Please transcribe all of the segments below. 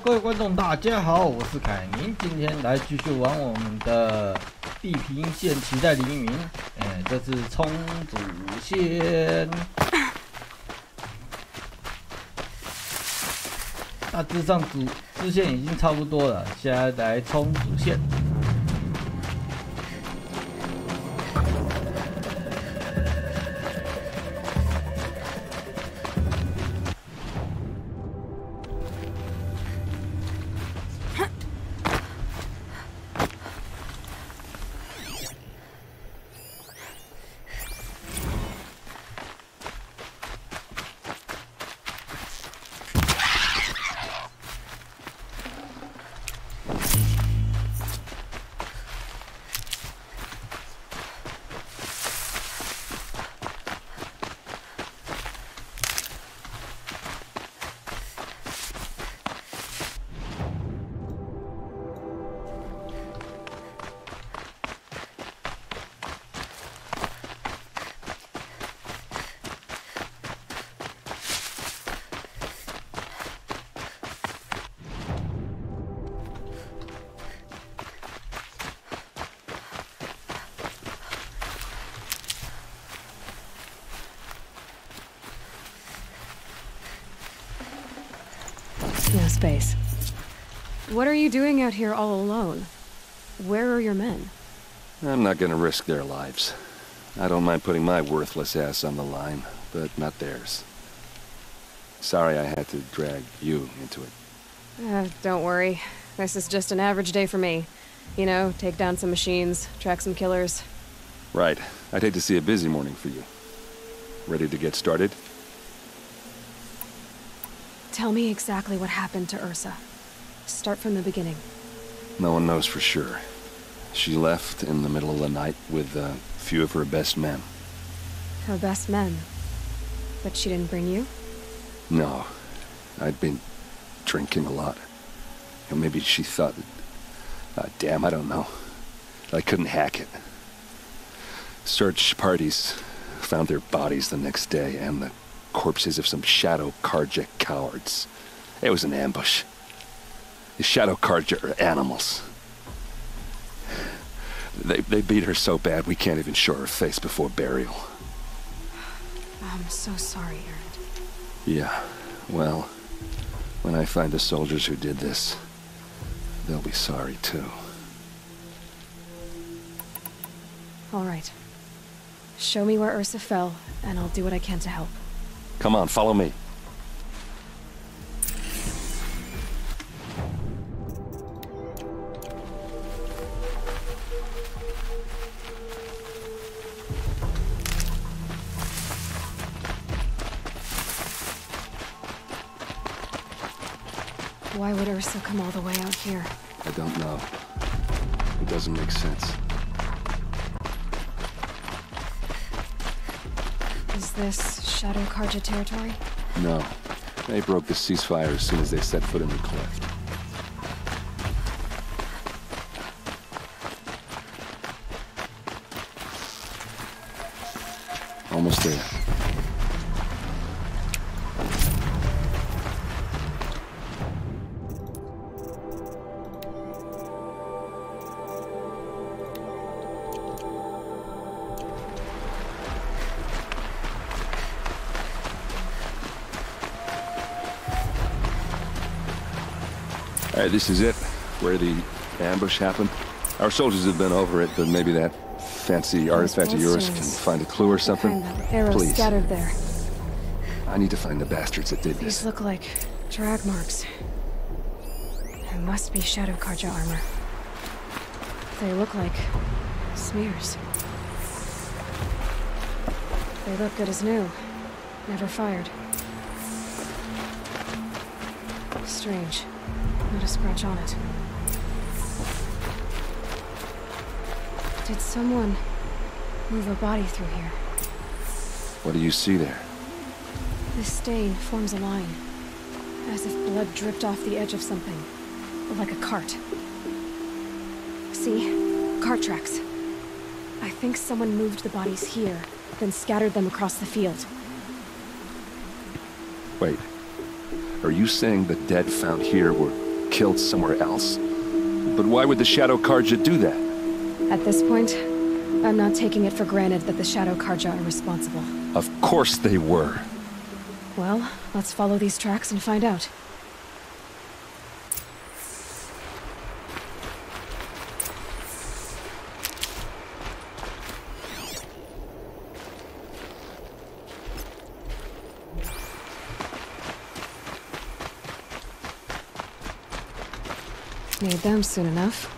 各位观众，大家好，我是凯宁，今天来继续玩我们的地平线期待黎明。这次冲主线，大致上支线已经差不多了，现在来冲主线。No space. What are you doing out here all alone? Where are your men? I'm not gonna risk their lives. I don't mind putting my worthless ass on the line, but not theirs. Sorry I had to drag you into it. Don't worry. This is just an average day for me. You know, take down some machines, track some killers. Right. I'd hate to see a busy morning for you. Ready to get started? Tell me exactly what happened to Ursa. Start from the beginning. No one knows for sure. She left in the middle of the night with a few of her best men. Her best men? But she didn't bring you? No. I'd been drinking a lot. Or maybe she thought... damn, I don't know. I couldn't hack it. Search parties found their bodies the next day, and the corpses of some Shadow Carja cowards. It was an ambush. The Shadow Carja are animals. They beat her so bad we can't even show her face before burial. I'm so sorry, Erend. Yeah, well, when I find the soldiers who did this, they'll be sorry too. All right. Show me where Ursa fell, and I'll do what I can to help. Come on, follow me. Why would Ursa come all the way out here? I don't know. It doesn't make sense. Is this Shadow Carja territory? No. They broke the ceasefire as soon as they set foot in the cleft. Almost there. Alright, this is it, where the ambush happened. Our soldiers have been over it, but maybe that fancy artifact of yours can find a clue or something? Arrows Please. scattered there. I need to find the bastards that did These this. look like drag marks. It must be Shadow Carja armor. They look like smears. They look good as new. Never fired. Strange. Not a scratch on it. Did someone move a body through here? What do you see there? This stain forms a line, as if blood dripped off the edge of something, like a cart. See? Cart tracks. I think someone moved the bodies here, then scattered them across the field. Wait. Are you saying the dead found here were killed somewhere else. But why would the Shadow Carja do that? At this point, I'm not taking it for granted that the Shadow Carja are responsible. Of course they were. Well, let's follow these tracks and find out. Made them soon enough.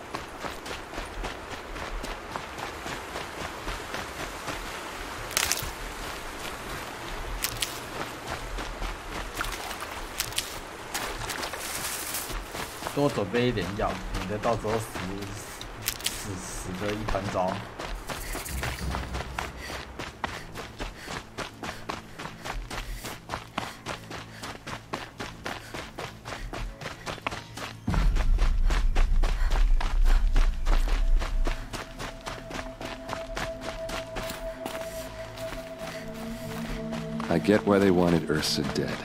多准备一点药，免得到时候死得一团糟。I get why they wanted Ursa dead.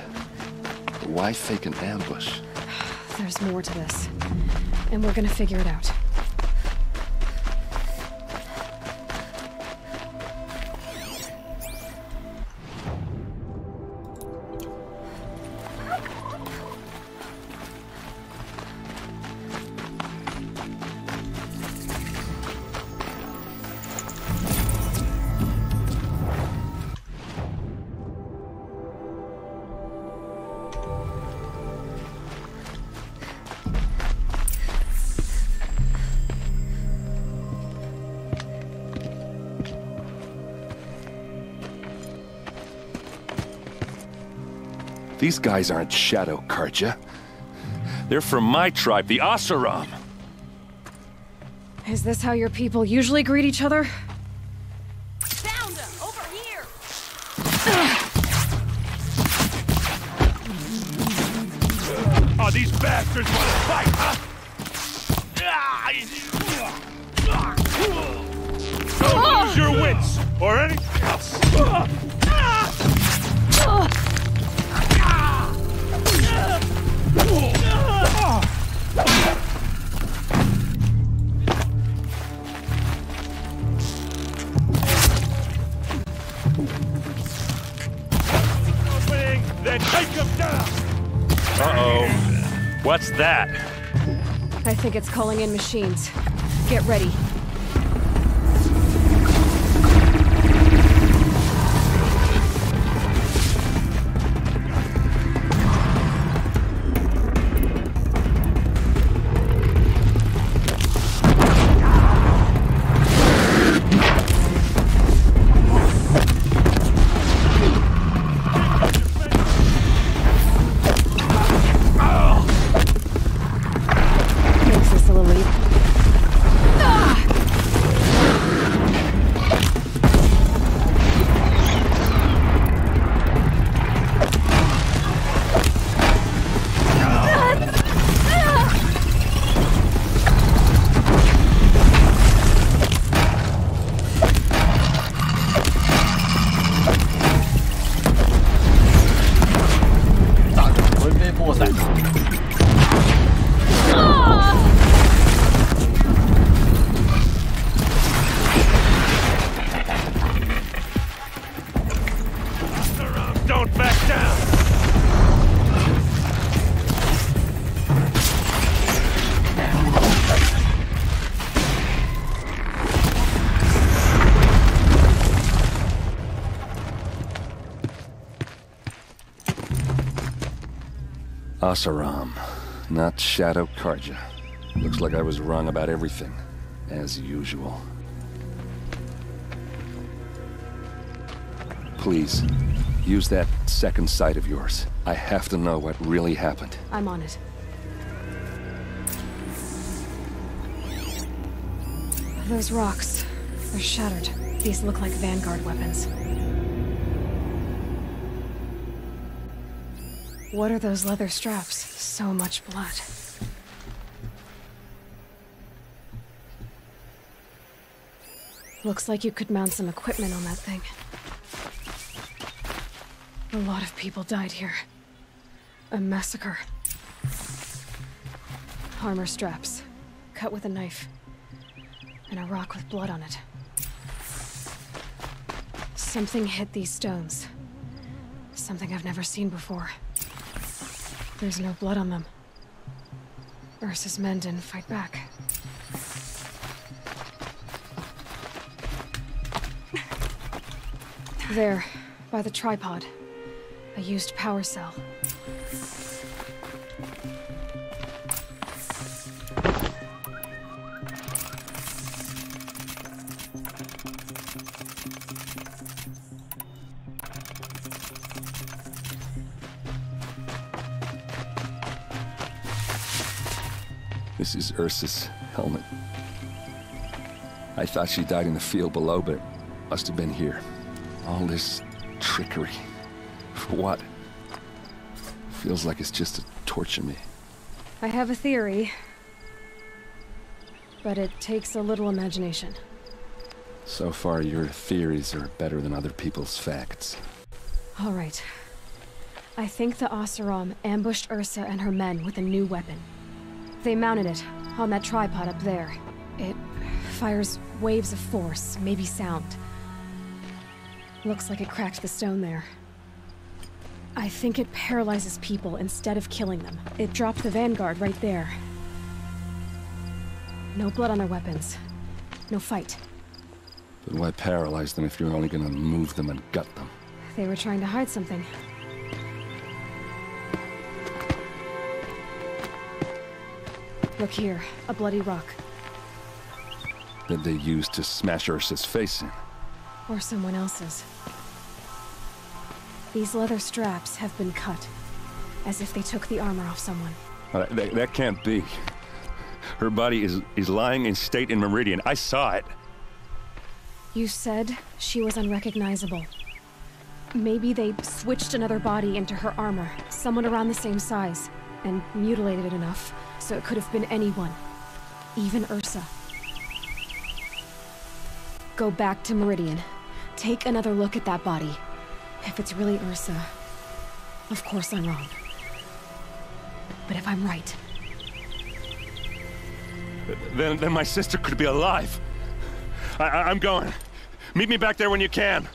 But why fake an ambush? There's more to this, and we're gonna figure it out. These guys aren't Shadow Carja. They're from my tribe, the Oseram. Is this how your people usually greet each other? Found him! Over here! Oh, these bastards want to fight, huh? Don't lose your wits, or anything else. Opening, then take them down. Uh-oh. What's that? I think it's calling in machines. Get ready. Makes this a little easy. Don't back down! Oseram, not Shadow Carja. Looks like I was wrong about everything, as usual. Please, use that second sight of yours. I have to know what really happened. I'm on it. Those rocks, they're shattered. These look like Vanguard weapons. What are those leather straps? So much blood. Looks like you could mount some equipment on that thing. A lot of people died here. A massacre. Armor straps, cut with a knife, and a rock with blood on it. Something hit these stones. Something I've never seen before. There's no blood on them. Ursa's men didn't fight back. There, by the tripod. A used power cell. This is Ursa's helmet. I thought she died in the field below, but must have been here. All this trickery. For what? Feels like it's just to torture me. I have a theory, but it takes a little imagination. So far, your theories are better than other people's facts. All right. I think the Oseram ambushed Ursa and her men with a new weapon. They mounted it on that tripod up there. It fires waves of force, maybe sound. Looks like it cracked the stone there. I think it paralyzes people instead of killing them. It dropped the vanguard right there. No blood on their weapons. No fight. But why paralyze them if you're only gonna move them and gut them? They were trying to hide something. Look here, a bloody rock. That they used to smash Ursa's face in. Or someone else's. These leather straps have been cut, as if they took the armor off someone. That can't be. Her body is lying in state in Meridian. I saw it. You said she was unrecognizable. Maybe they switched another body into her armor, someone around the same size, and mutilated it enough so it could have been anyone. Even Ursa. Go back to Meridian. Take another look at that body. If it's really Ursa, of course I'm wrong. But if I'm right... Then my sister could be alive. I'm going. Meet me back there when you can.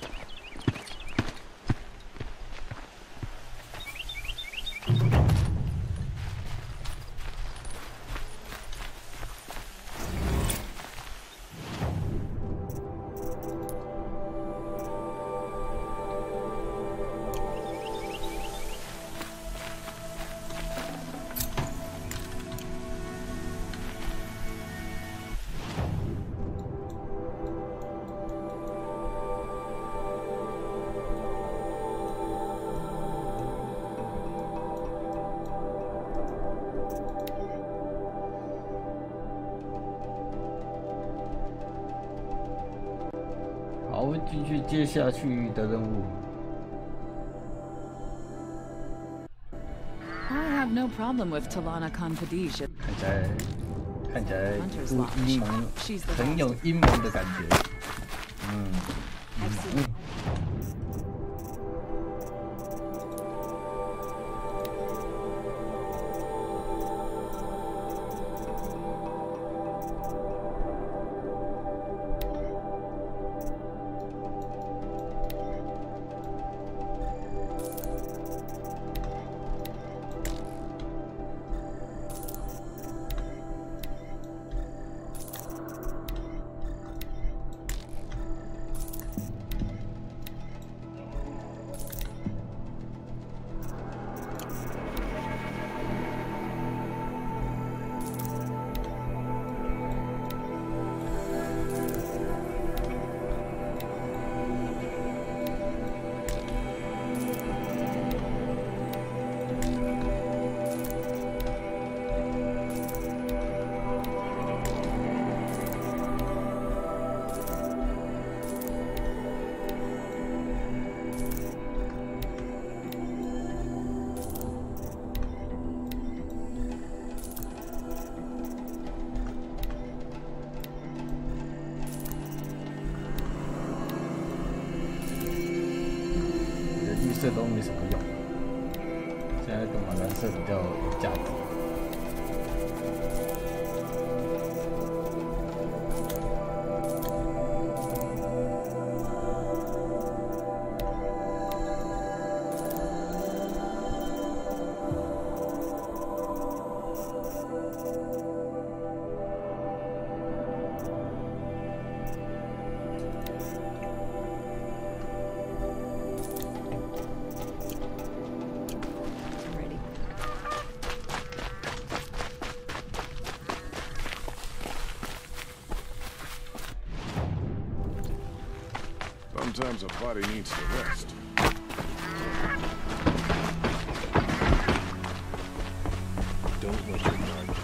好，继续接下去的任务。 I have no problem with Talana Khanpadish. 看起来不阴谋，很有阴谋的感觉。绿色都没什么用，现在动画蓝色比较有价值。Sometimes a body needs to rest. Don't let your guard down.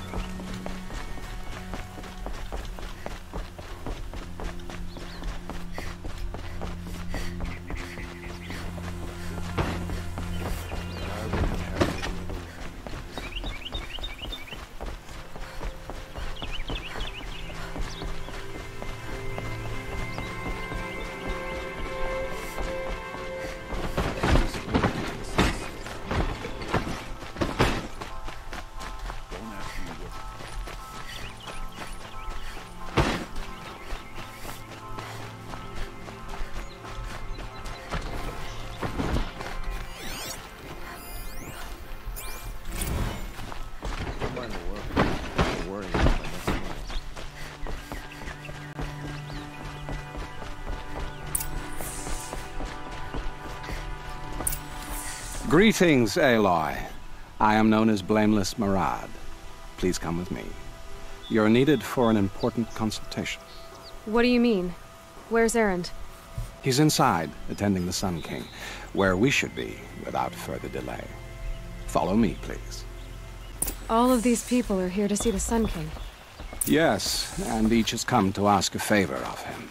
Greetings, Aloy. I am known as Blameless Marad. Please come with me. You're needed for an important consultation. What do you mean? Where's Erend? He's inside, attending the Sun King, where we should be without further delay. Follow me, please. All of these people are here to see the Sun King. Yes, and each has come to ask a favor of him.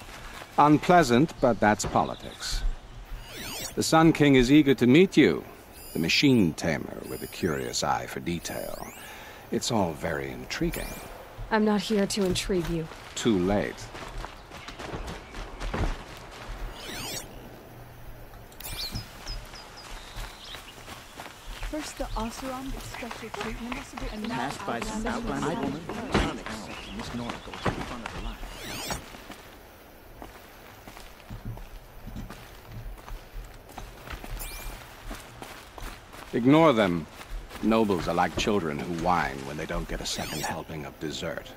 Unpleasant, but that's politics. The Sun King is eager to meet you, the machine tamer with a curious eye for detail. It's all very intriguing. I'm not here to intrigue you. Too late. First the Oseram gets special treatment, and now Mashed by some outlander woman. Miss Nora goes in front of her line. Ignore them. Nobles are like children who whine when they don't get a second helping of dessert.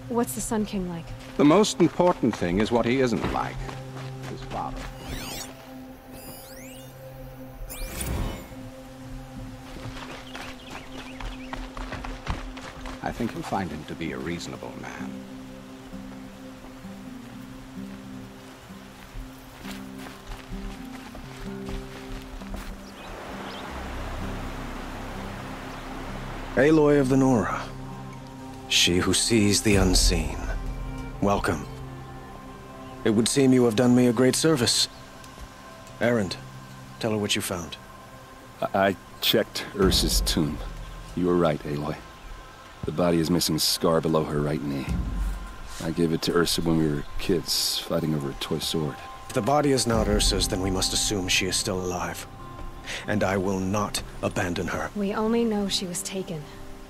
What's the Sun King like? The most important thing is what he isn't like. His father. I think you'll find him to be a reasonable man. Aloy of the Nora. She who sees the unseen. Welcome. It would seem you have done me a great service. Erend, tell her what you found. I checked Ursa's tomb. You were right, Aloy. The body is missing a scar below her right knee. I gave it to Ursa when we were kids, fighting over a toy sword. If the body is not Ursa's, then we must assume she is still alive. And I will not abandon her. We only know she was taken,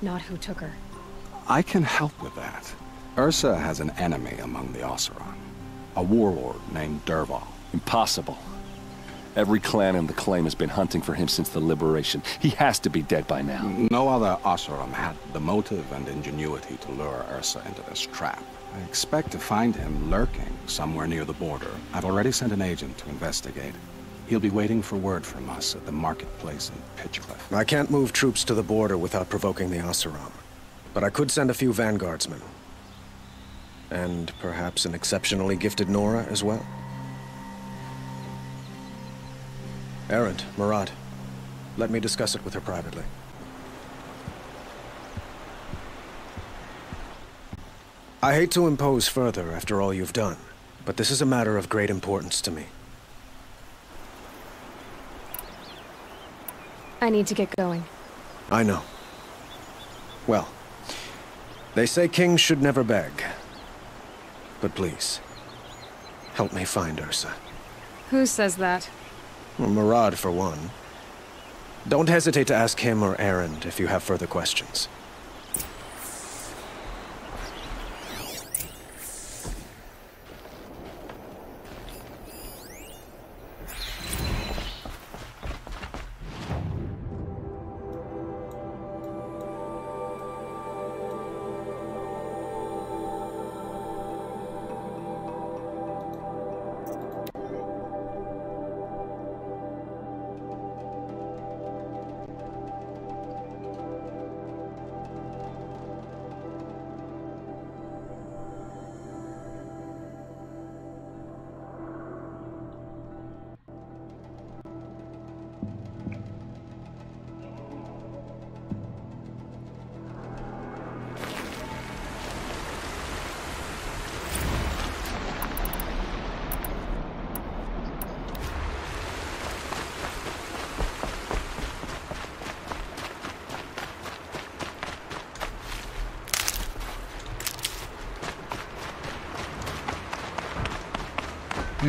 not who took her. I can help with that. Ursa has an enemy among the Oseram. A warlord named Dervahl. Impossible. Every clan in the Claim has been hunting for him since the liberation. He has to be dead by now. No other Oseram had the motive and ingenuity to lure Ursa into this trap. I expect to find him lurking somewhere near the border. I've already sent an agent to investigate. He'll be waiting for word from us at the marketplace in Pitchcliff. I can't move troops to the border without provoking the Oseram. But I could send a few vanguardsmen. And perhaps an exceptionally gifted Nora as well. Erend, Marad, let me discuss it with her privately. I hate to impose further after all you've done, but this is a matter of great importance to me. I need to get going. I know. Well, they say kings should never beg. But please, help me find Ursa. Who says that? Well, Marad, for one. Don't hesitate to ask him or Erend if you have further questions.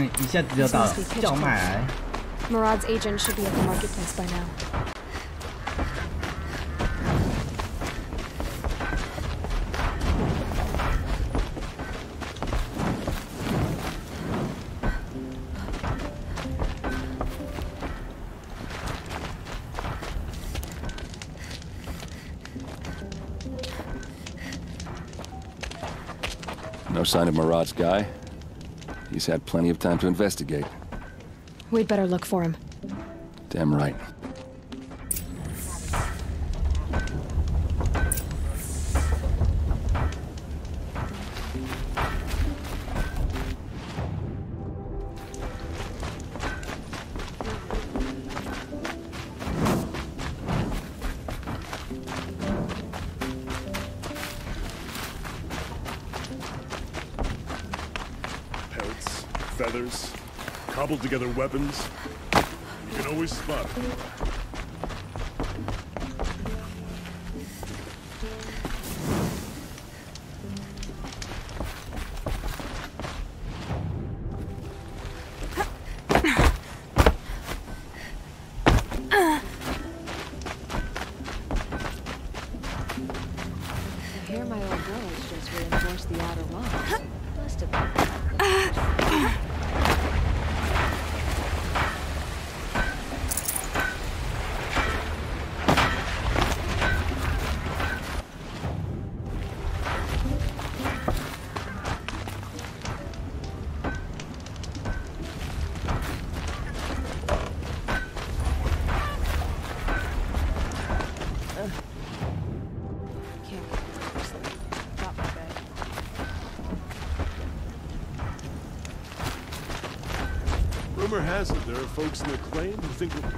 一下子就到了，叫卖来。 Murad's agent should be at the marketplace by now. No sign of Murad's guy? He's had plenty of time to investigate. We'd better look for him. Damn right. Pelts, feathers, cobbled together weapons. You can always spot them. I hear my old brothers just reinforced the outer wall. Must have been. Rumor has it there are folks in the claim who think we're...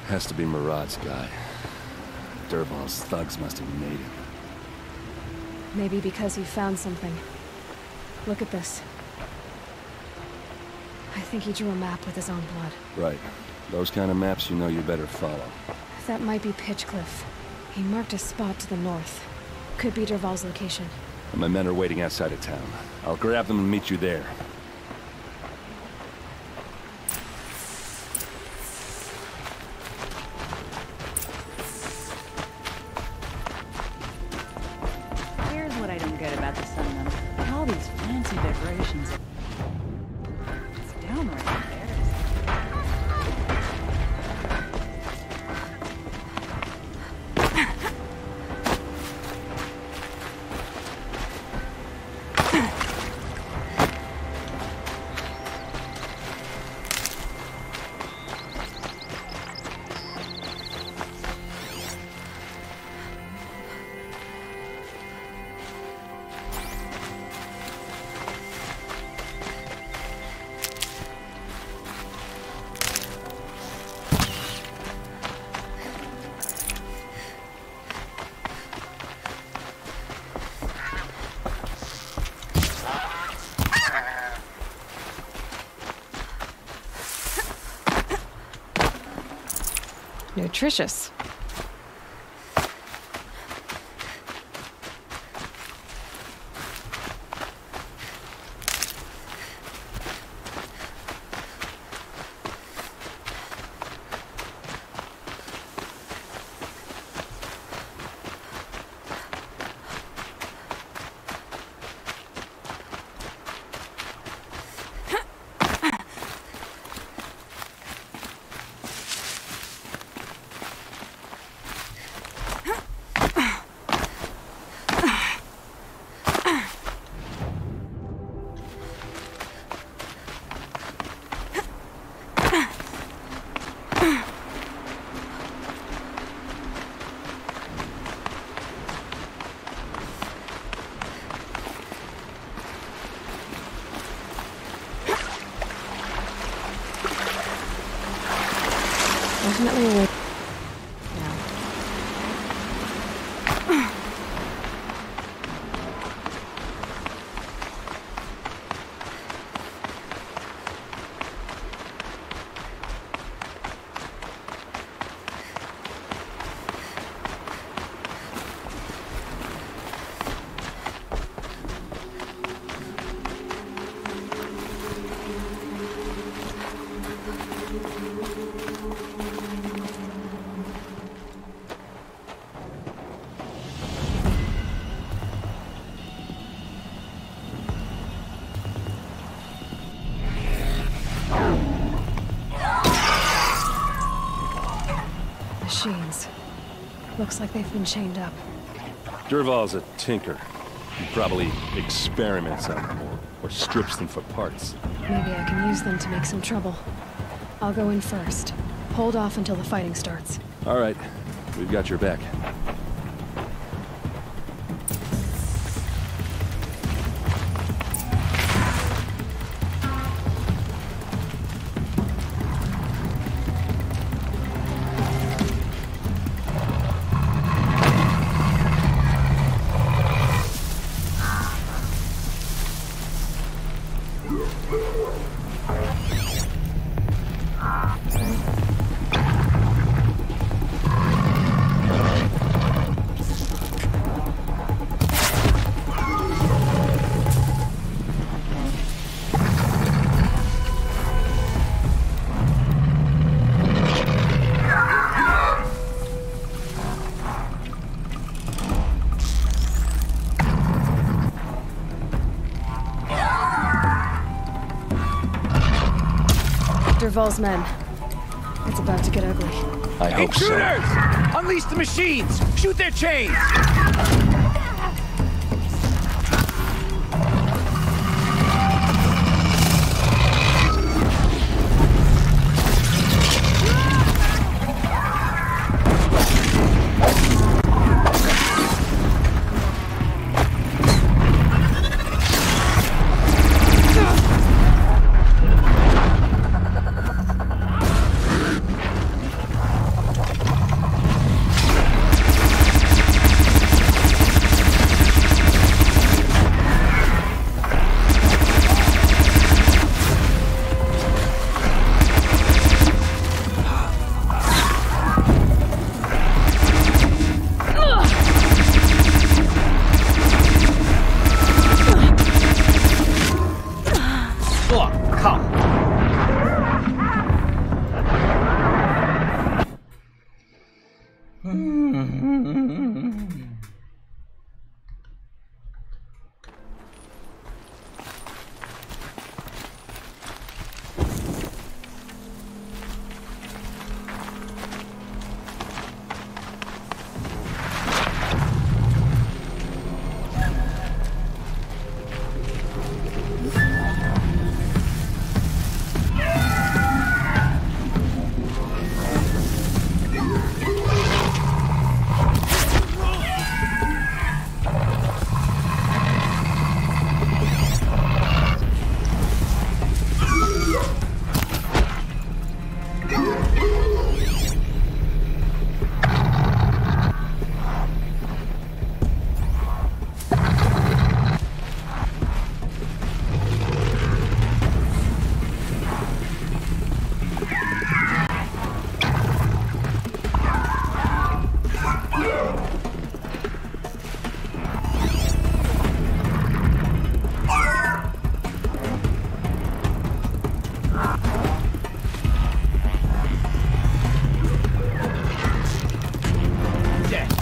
Has to be Murad's guy. Dervahl's thugs must have made him. Maybe because he found something. Look at this. I think he drew a map with his own blood. Right. Those kind of maps you know you better follow. That might be Pitchcliff. He marked a spot to the north. Could be Dervahl's location. My men are waiting outside of town. I'll grab them and meet you there. Here's what I don't get about the Sun Moon. All these fancy decorations. It's downright embarrassing. Nutritious. Machines. Looks like they've been chained up. Dervahl's a tinker. He probably experiments on them or strips them for parts. Maybe I can use them to make some trouble. I'll go in first. Hold off until the fighting starts. All right. We've got your back. Dervahl's men. It's about to get ugly. I hope so. Intruders! Unleash the machines! Shoot their chains!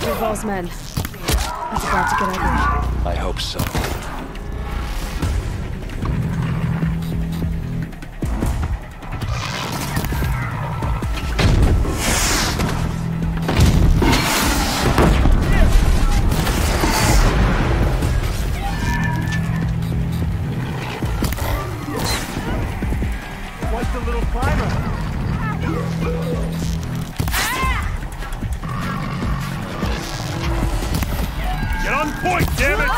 Dervahl's men. It's about to get ugly. I hope so. What's the little climber? Get on point, damn it!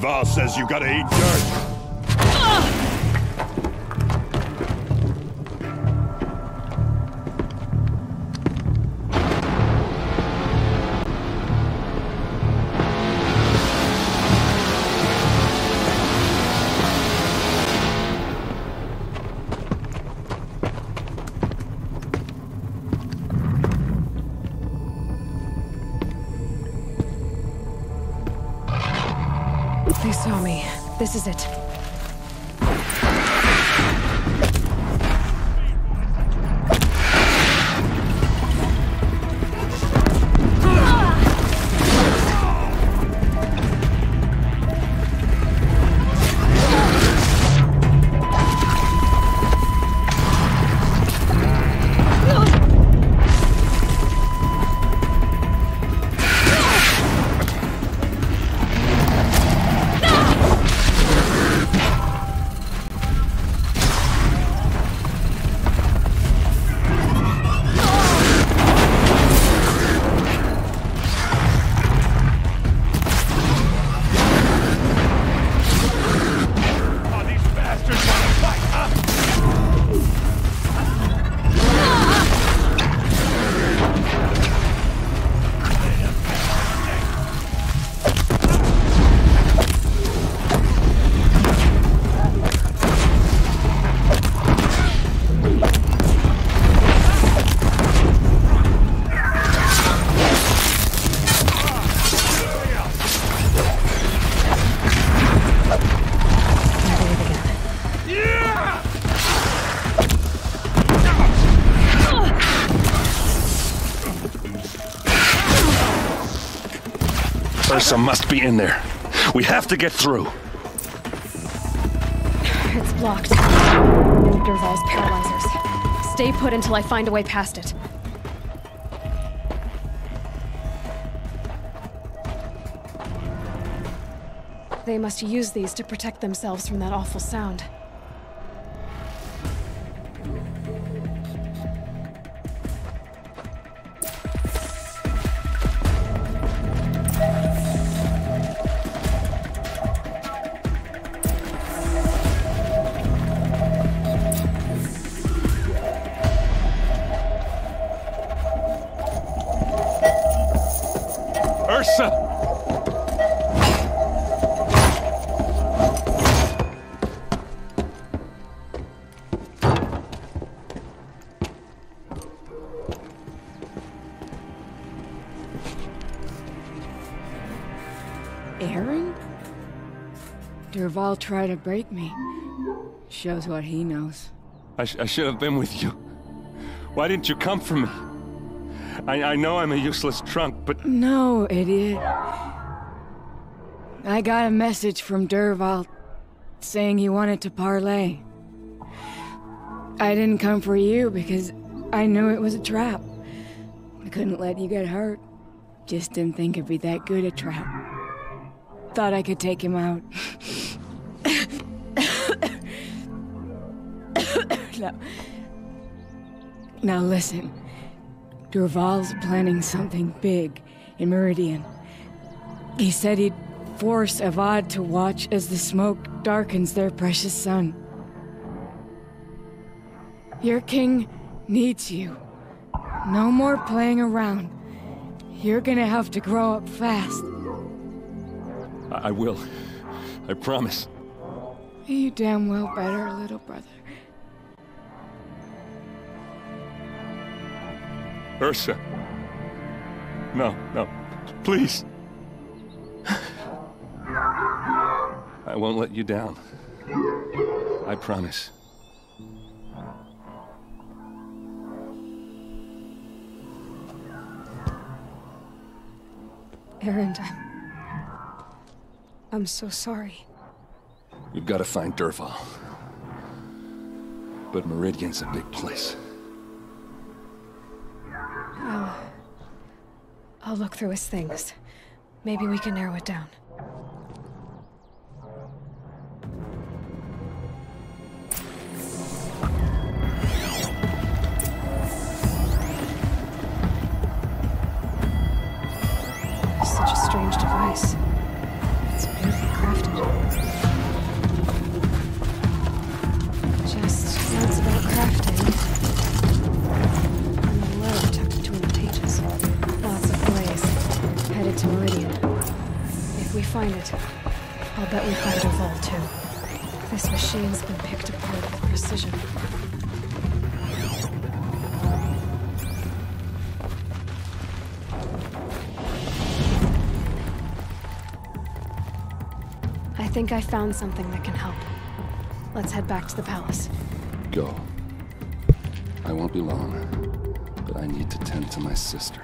Dervahl says you gotta eat dirt. They saw me. This is it. Ursa must be in there. We have to get through. It's blocked. And Dervahl's paralyzers. Stay put until I find a way past it. They must use these to protect themselves from that awful sound. Ursa! Aaron? Dervahl tried to break me. Shows what he knows. I should have been with you. Why didn't you come for me? I know I'm a useless trunk, but... No, idiot. I got a message from Dervahl saying he wanted to parlay. I didn't come for you because I knew it was a trap. I couldn't let you get hurt. Just didn't think it'd be that good a trap. Thought I could take him out. Now listen. Dervahl's planning something big in Meridian. He said he'd force Avad to watch as the smoke darkens their precious sun. Your king needs you. No more playing around. You're gonna have to grow up fast. I will. I promise. You damn well better, little brother. Ursa. No, please. I won't let you down. I promise. Aaron, I'm so sorry. We've got to find Dervahl. But Meridian's a big place. I'll look through his things. Maybe we can narrow it down. Such a strange device. It's beautifully crafted. machine's been picked apart with precision. I think I found something that can help. Let's head back to the palace. Go. I won't be long, but I need to tend to my sister.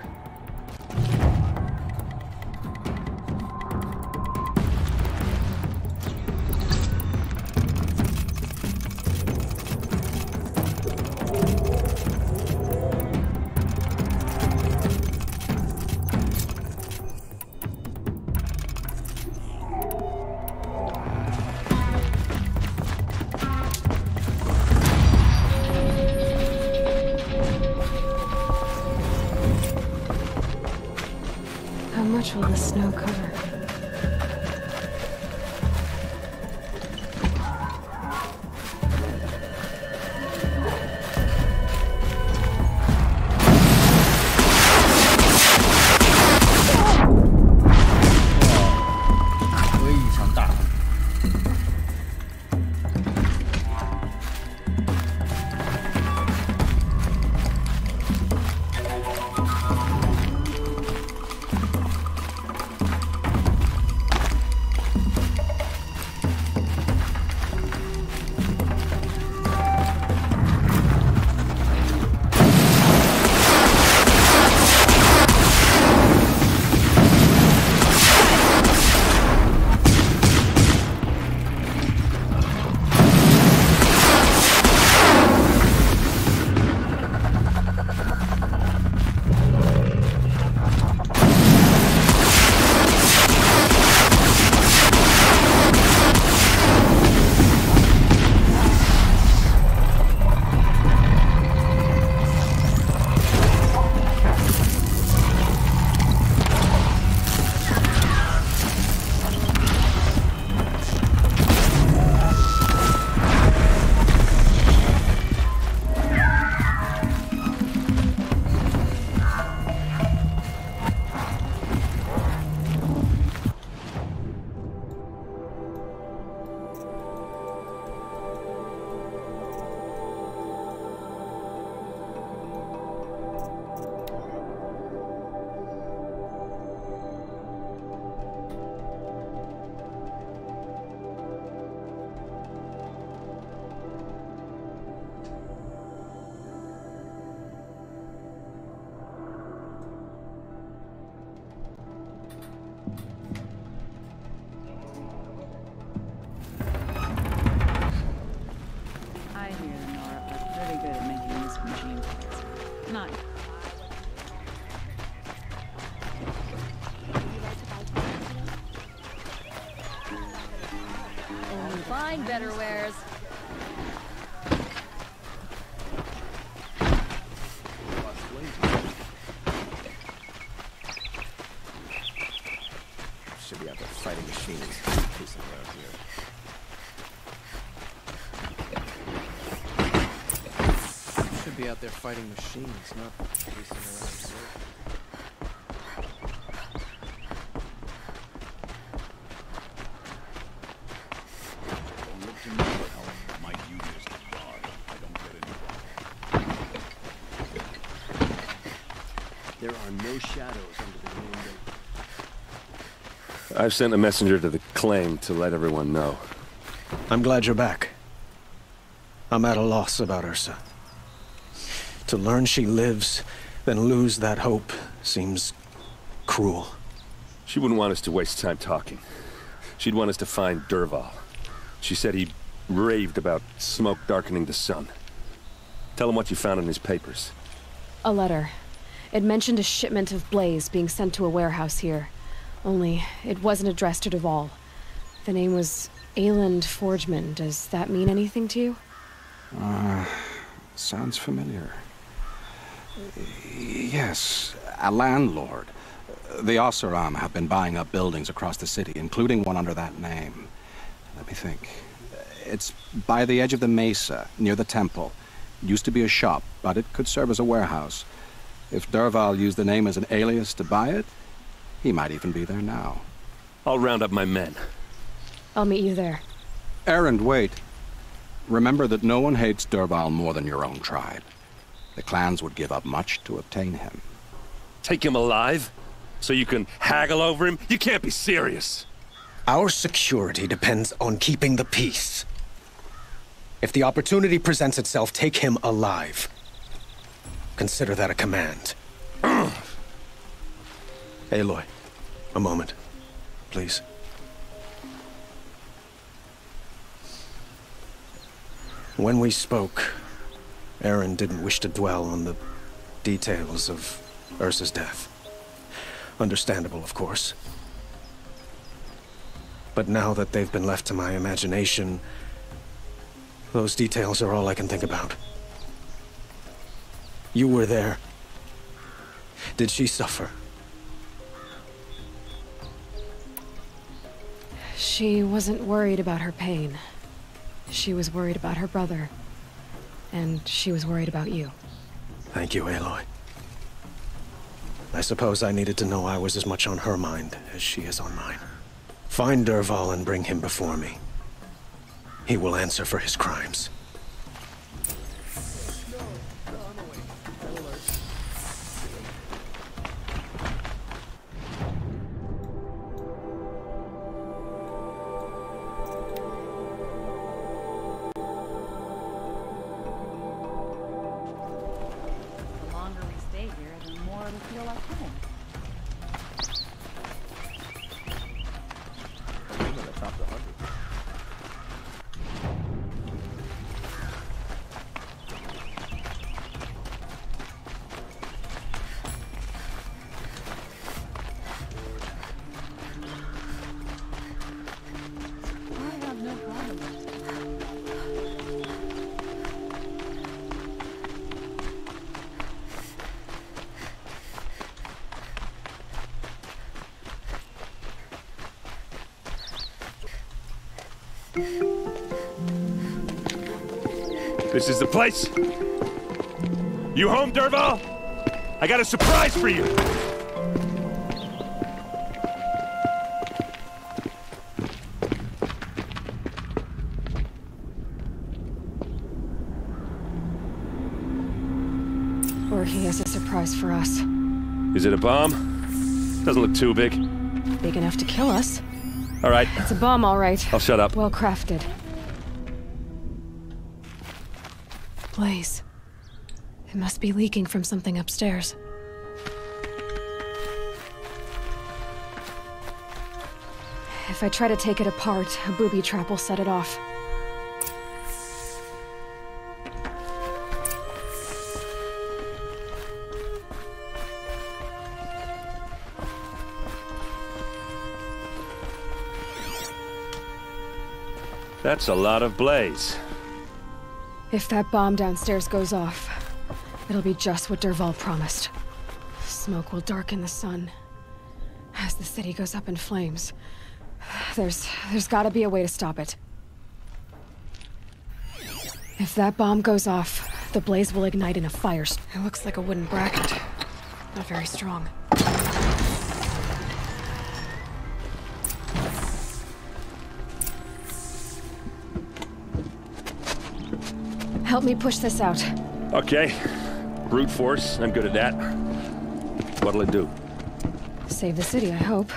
How much will the snow cover? Find better wares. Should be out there fighting machines. Pacing around here. Should be out there fighting machines, not pacing around here. There are no shadows under the window. I've sent a messenger to the claim to let everyone know. I'm glad you're back. I'm at a loss about Ursa. To learn she lives, then lose that hope, seems cruel. She wouldn't want us to waste time talking. She'd want us to find Dervahl. She said he raved about smoke darkening the sun. Tell him what you found in his papers. A letter. It mentioned a shipment of Blaze being sent to a warehouse here. Only, it wasn't addressed to Dervahl. The name was Ayland Forgeman. Does that mean anything to you? Sounds familiar. Yes, a landlord. The Oseram have been buying up buildings across the city, including one under that name. Let me think. It's by the edge of the mesa, near the temple. Used to be a shop, but it could serve as a warehouse. If Dervahl used the name as an alias to buy it, he might even be there now. I'll round up my men. I'll meet you there. Erend, wait. remember that no one hates Dervahl more than your own tribe. The clans would give up much to obtain him. Take him alive? So you can haggle over him? You can't be serious. Our security depends on keeping the peace. If the opportunity presents itself, take him alive. Consider that a command. Aloy, a moment, please. When we spoke, Eren didn't wish to dwell on the details of Ursa's death. Understandable, of course. But now that they've been left to my imagination, those details are all I can think about. You were there. Did she suffer? She wasn't worried about her pain. She was worried about her brother. And she was worried about you. Thank you, Aloy. I suppose I needed to know I was as much on her mind as she is on mine. Find Dervahl and bring him before me. He will answer for his crimes. This is the place? You home, Dervahl? I got a surprise for you! Or he has a surprise for us. Is it a bomb? Doesn't look too big. Big enough to kill us. All right. It's a bomb, all right. I'll shut up. Well crafted. Blaze. It must be leaking from something upstairs. If I try to take it apart, a booby trap will set it off. That's a lot of blaze. If that bomb downstairs goes off, it'll be just what Dervahl promised. Smoke will darken the sun. As the city goes up in flames, there's gotta be a way to stop it. If that bomb goes off, the blaze will ignite in a fire. It looks like a wooden bracket. Not very strong. Help me push this out. Okay. Brute force, I'm good at that. What'll it do? Save the city, I hope.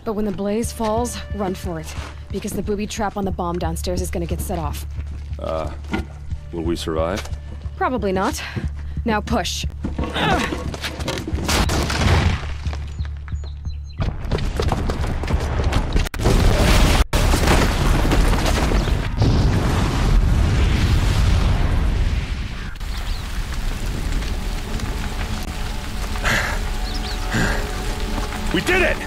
But when the blaze falls, run for it. Because the booby trap on the bomb downstairs is gonna get set off. Will we survive? Probably not. Now push. We did it!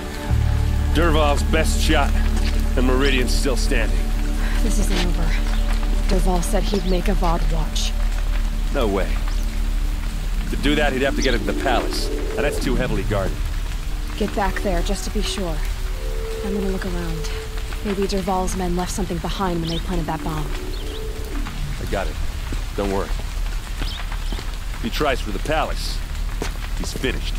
Dervahl's best shot, and Meridian's still standing. This isn't over. Dervahl said he'd make a Avad watch. No way. To do that, he'd have to get into the palace, and that's too heavily guarded. Get back there, just to be sure. I'm gonna look around. Maybe Dervahl's men left something behind when they planted that bomb. I got it. Don't worry. If he tries for the palace, he's finished.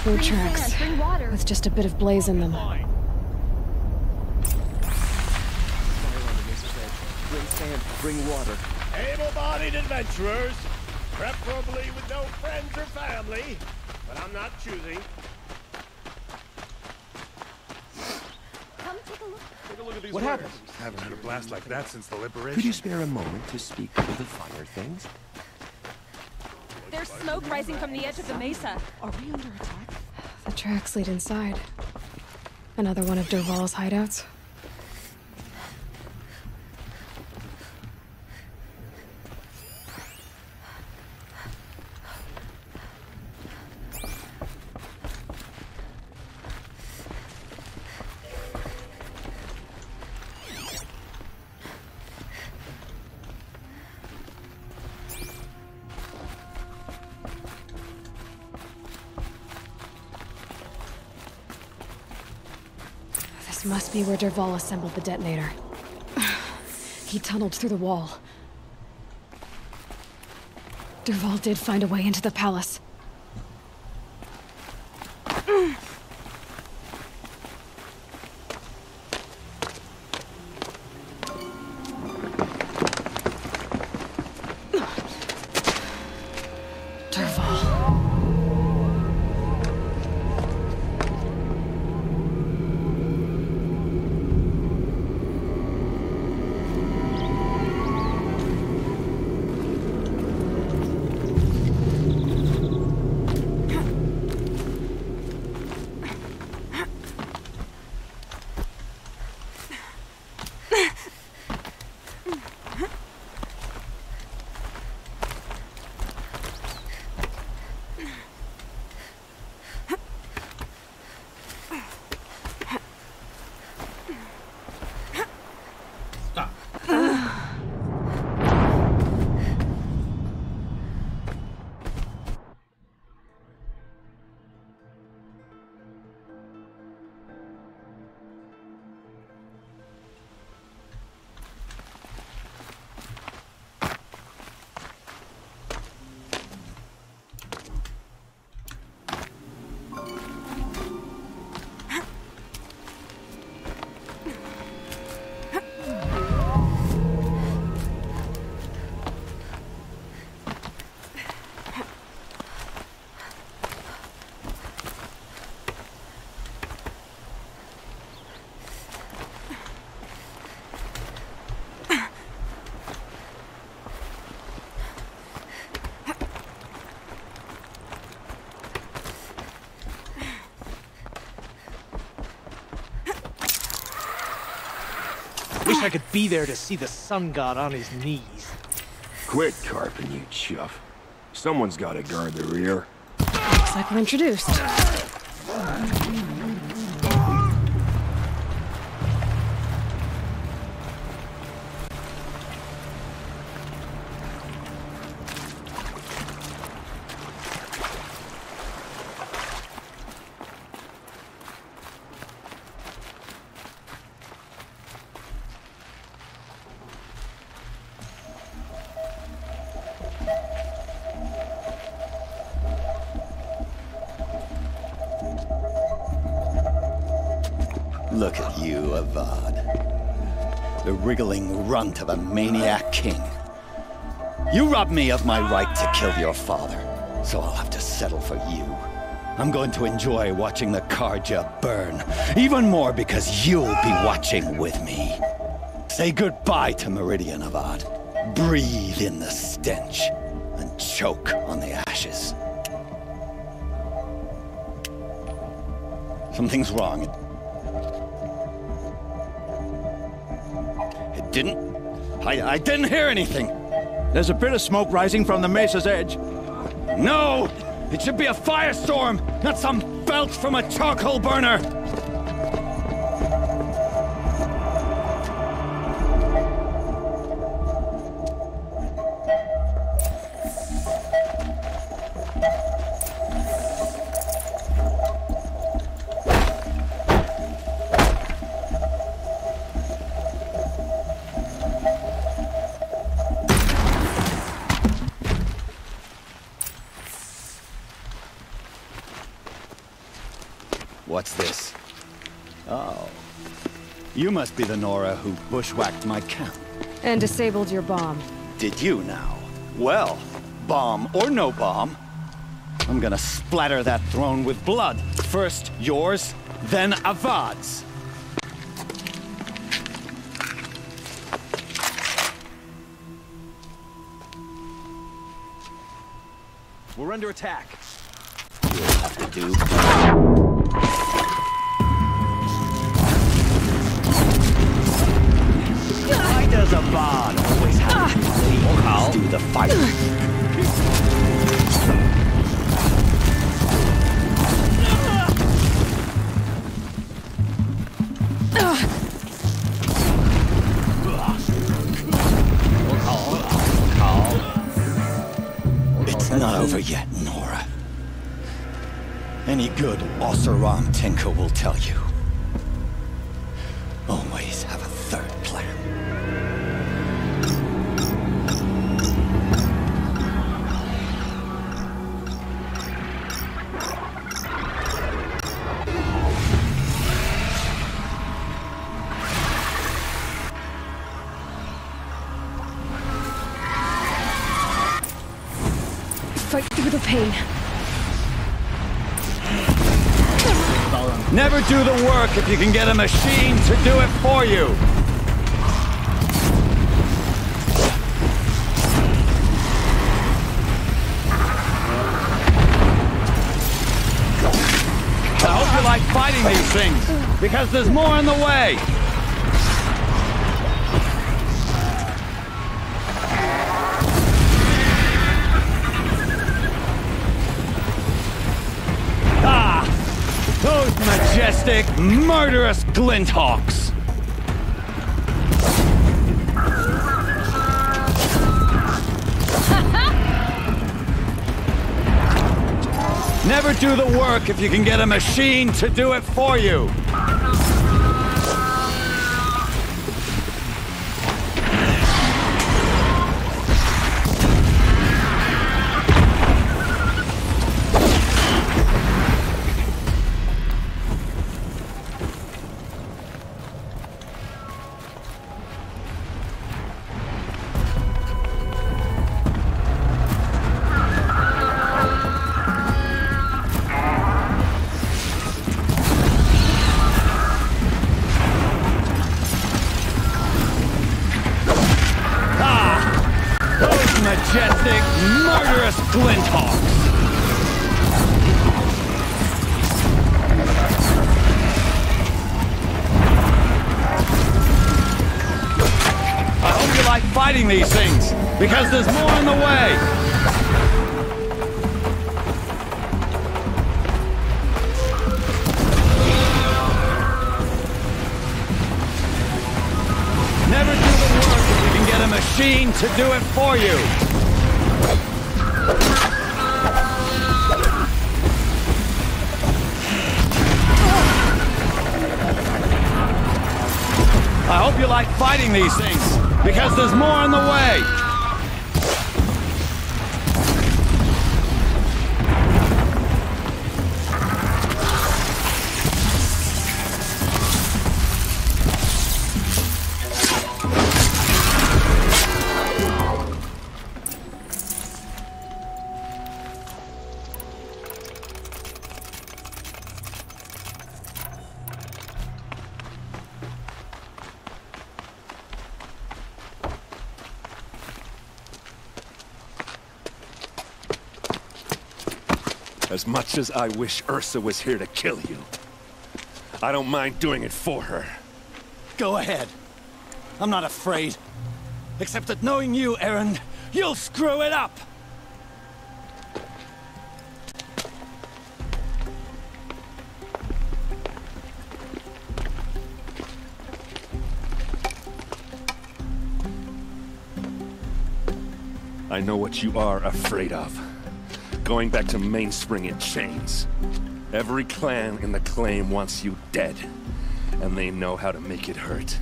Food tracks, Bring water. with just a bit of blaze in them. Bring sand, bring water. Able-bodied adventurers, preferably with no friends or family, but I'm not choosing. Come take a look. Take a look at these What wares. happened? Haven't had a blast like that since the liberation. Could you spare a moment to speak of the finer things? There's smoke rising from the edge of the mesa. Are we under attack? The tracks lead inside. Another one of Dervahl's hideouts. This must be where Dervahl assembled the detonator. He tunneled through the wall. Dervahl did find a way into the palace. Dervahl. Wish I could be there to see the sun god on his knees. Quit carping, you chuff. Someone's gotta guard the rear. Looks like we're introduced. Look at you, Avad. The wriggling runt of a maniac king. You robbed me of my right to kill your father, so I'll have to settle for you. I'm going to enjoy watching the Carja burn, even more because you'll be watching with me. Say goodbye to Meridian, Avad. Breathe in the stench, and choke on the ashes. Something's wrong. I didn't hear anything. There's a bit of smoke rising from the mesa's edge. No! It should be a firestorm, not some belch from a charcoal burner! What's this? Oh. You must be the Nora who bushwhacked my camp. And disabled your bomb. Did you now? Well, bomb or no bomb, I'm gonna splatter that throne with blood. First yours, then Avad's. We're under attack. You'll have to do. Why does Avad always have to do the fighting? It's not over yet, Nora. Any good Oseram Tinker will tell you. Always have a third plan. Fight through the pain. Never do the work if you can get a machine to do it for you. I hope you like fighting these things, because there's more in the way. Those majestic, murderous Glinthawks! Never do the work if you can get a machine to do it for you! Majestic, murderous Glinthawks! I hope you like fighting these things, because there's more in the way! Never do the work if you can get a machine to do it for you! I hope you like fighting these things, because there's more in the way! As much as I wish Ursa was here to kill you, I don't mind doing it for her. Go ahead. I'm not afraid. Except that knowing you, Erend, you'll screw it up! I know what you are afraid of. Going back to Mainspring in chains. Every clan in the Claim wants you dead, and they know how to make it hurt.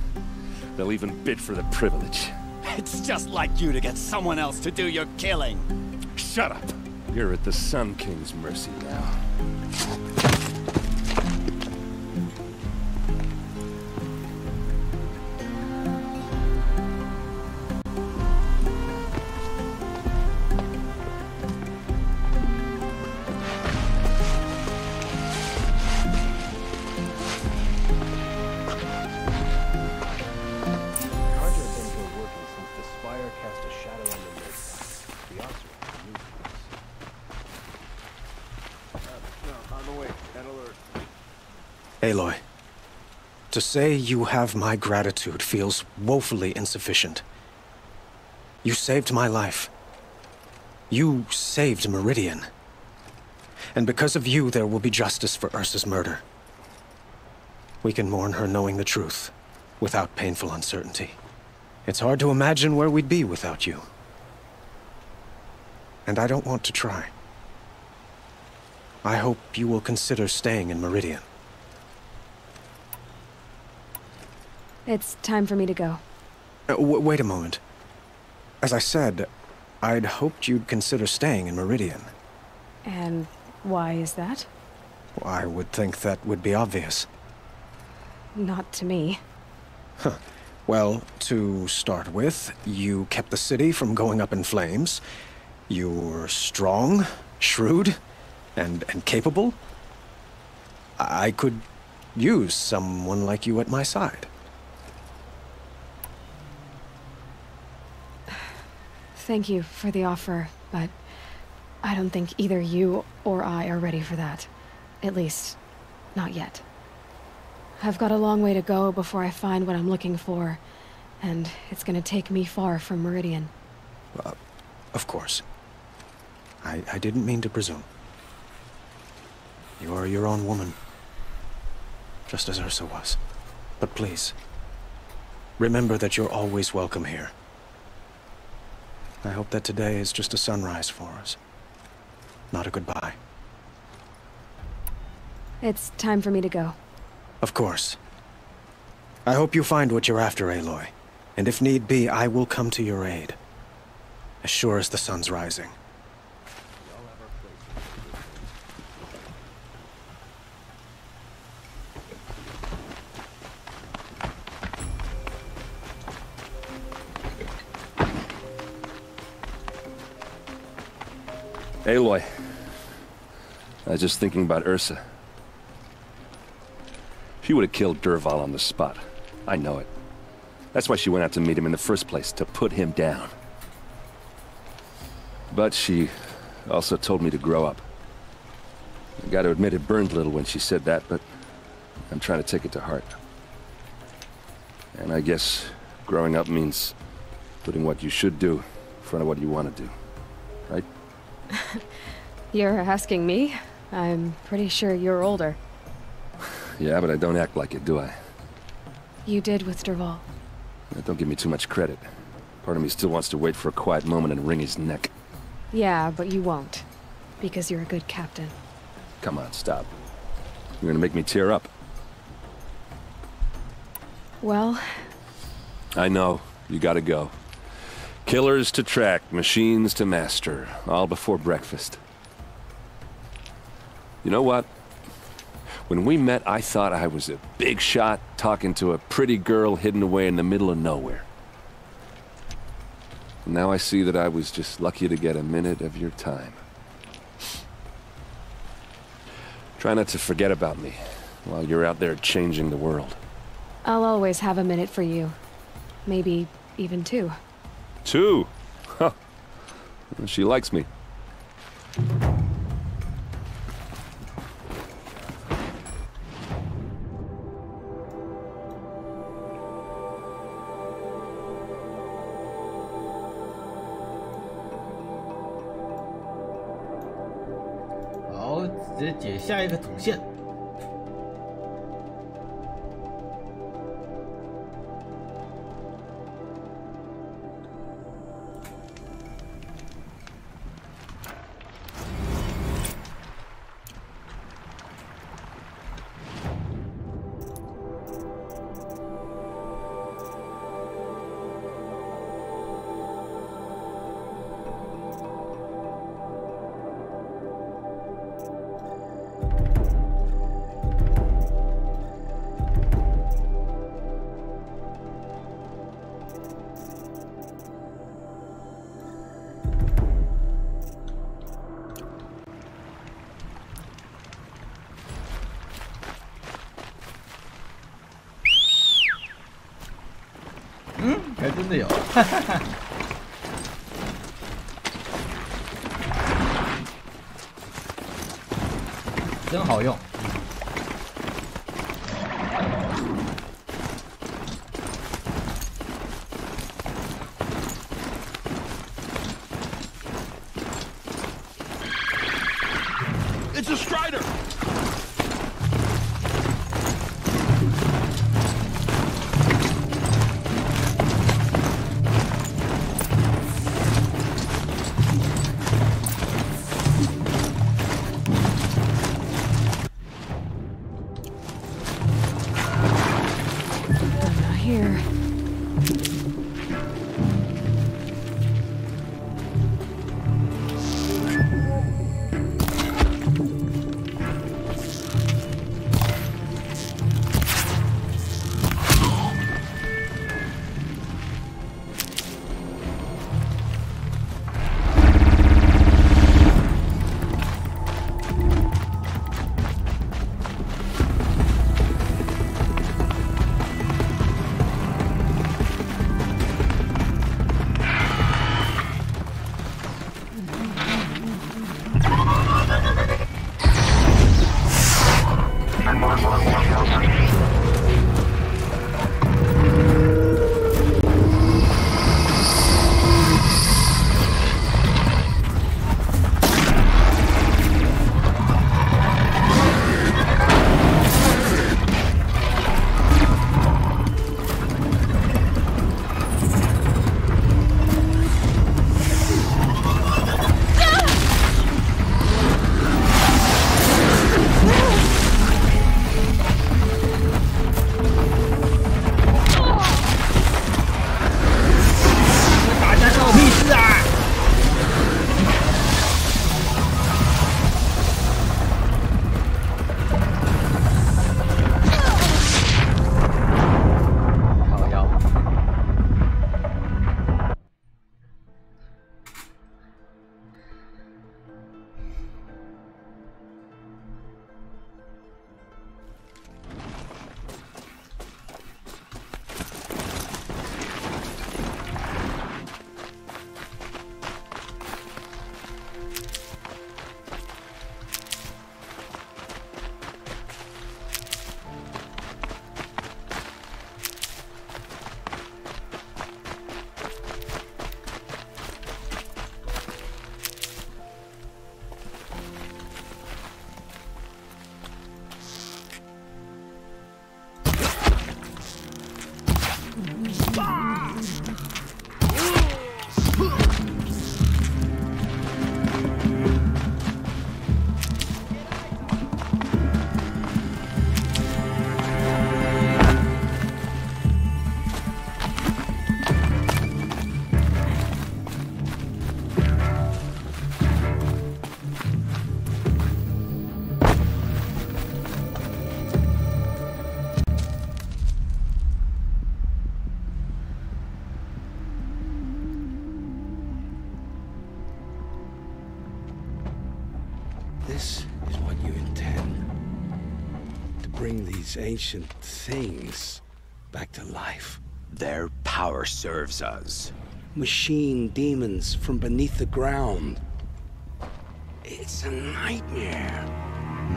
They'll even bid for the privilege. It's just like you to get someone else to do your killing. Shut up! You're at the Sun King's mercy now. Aloy, to say you have my gratitude feels woefully insufficient. You saved my life. You saved Meridian. And because of you, there will be justice for Ursa's murder. We can mourn her knowing the truth, without painful uncertainty. It's hard to imagine where we'd be without you. And I don't want to try. I hope you will consider staying in Meridian. It's time for me to go. Wait a moment. As I said, I'd hoped you'd consider staying in Meridian. And why is that? I would think that would be obvious. Not to me. Huh. Well, to start with, you kept the city from going up in flames. You were strong, shrewd, and capable. I could use someone like you at my side. Thank you for the offer, but I don't think either you or I are ready for that. At least, not yet. I've got a long way to go before I find what I'm looking for, and it's gonna take me far from Meridian. Of course. I didn't mean to presume. You are your own woman, just as Ursa was. But please, remember that you're always welcome here. I hope that today is just a sunrise for us, not a goodbye. It's time for me to go. Of course. I hope you find what you're after, Aloy. And if need be, I will come to your aid. As sure as the sun's rising. Aloy, I was just thinking about Ursa. She would have killed Dervahl on the spot. I know it. That's why she went out to meet him in the first place, to put him down. But she also told me to grow up. I gotta admit it burned a little when she said that, but I'm trying to take it to heart. And I guess growing up means putting what you should do in front of what you want to do. Right? You're asking me? I'm pretty sure you're older. Yeah, but I don't act like it, do I? You did with Dervahl. Don't give me too much credit. Part of me still wants to wait for a quiet moment and wring his neck. Yeah, but you won't. Because you're a good captain. Come on, stop. You're gonna make me tear up. Well... I know. You gotta go. Killers to track, machines to master. All before breakfast. You know what? When we met, I thought I was a big shot talking to a pretty girl hidden away in the middle of nowhere. Now I see that I was just lucky to get a minute of your time. Try not to forget about me while you're out there changing the world. I'll always have a minute for you. Maybe even 2. 2? Huh. She likes me.好，直接解下一个主线。还真的有，哈哈哈。真好用。a Strider! Here. This is what you intend. To bring these ancient things back to life. Their power serves us. Machine demons from beneath the ground. It's a nightmare.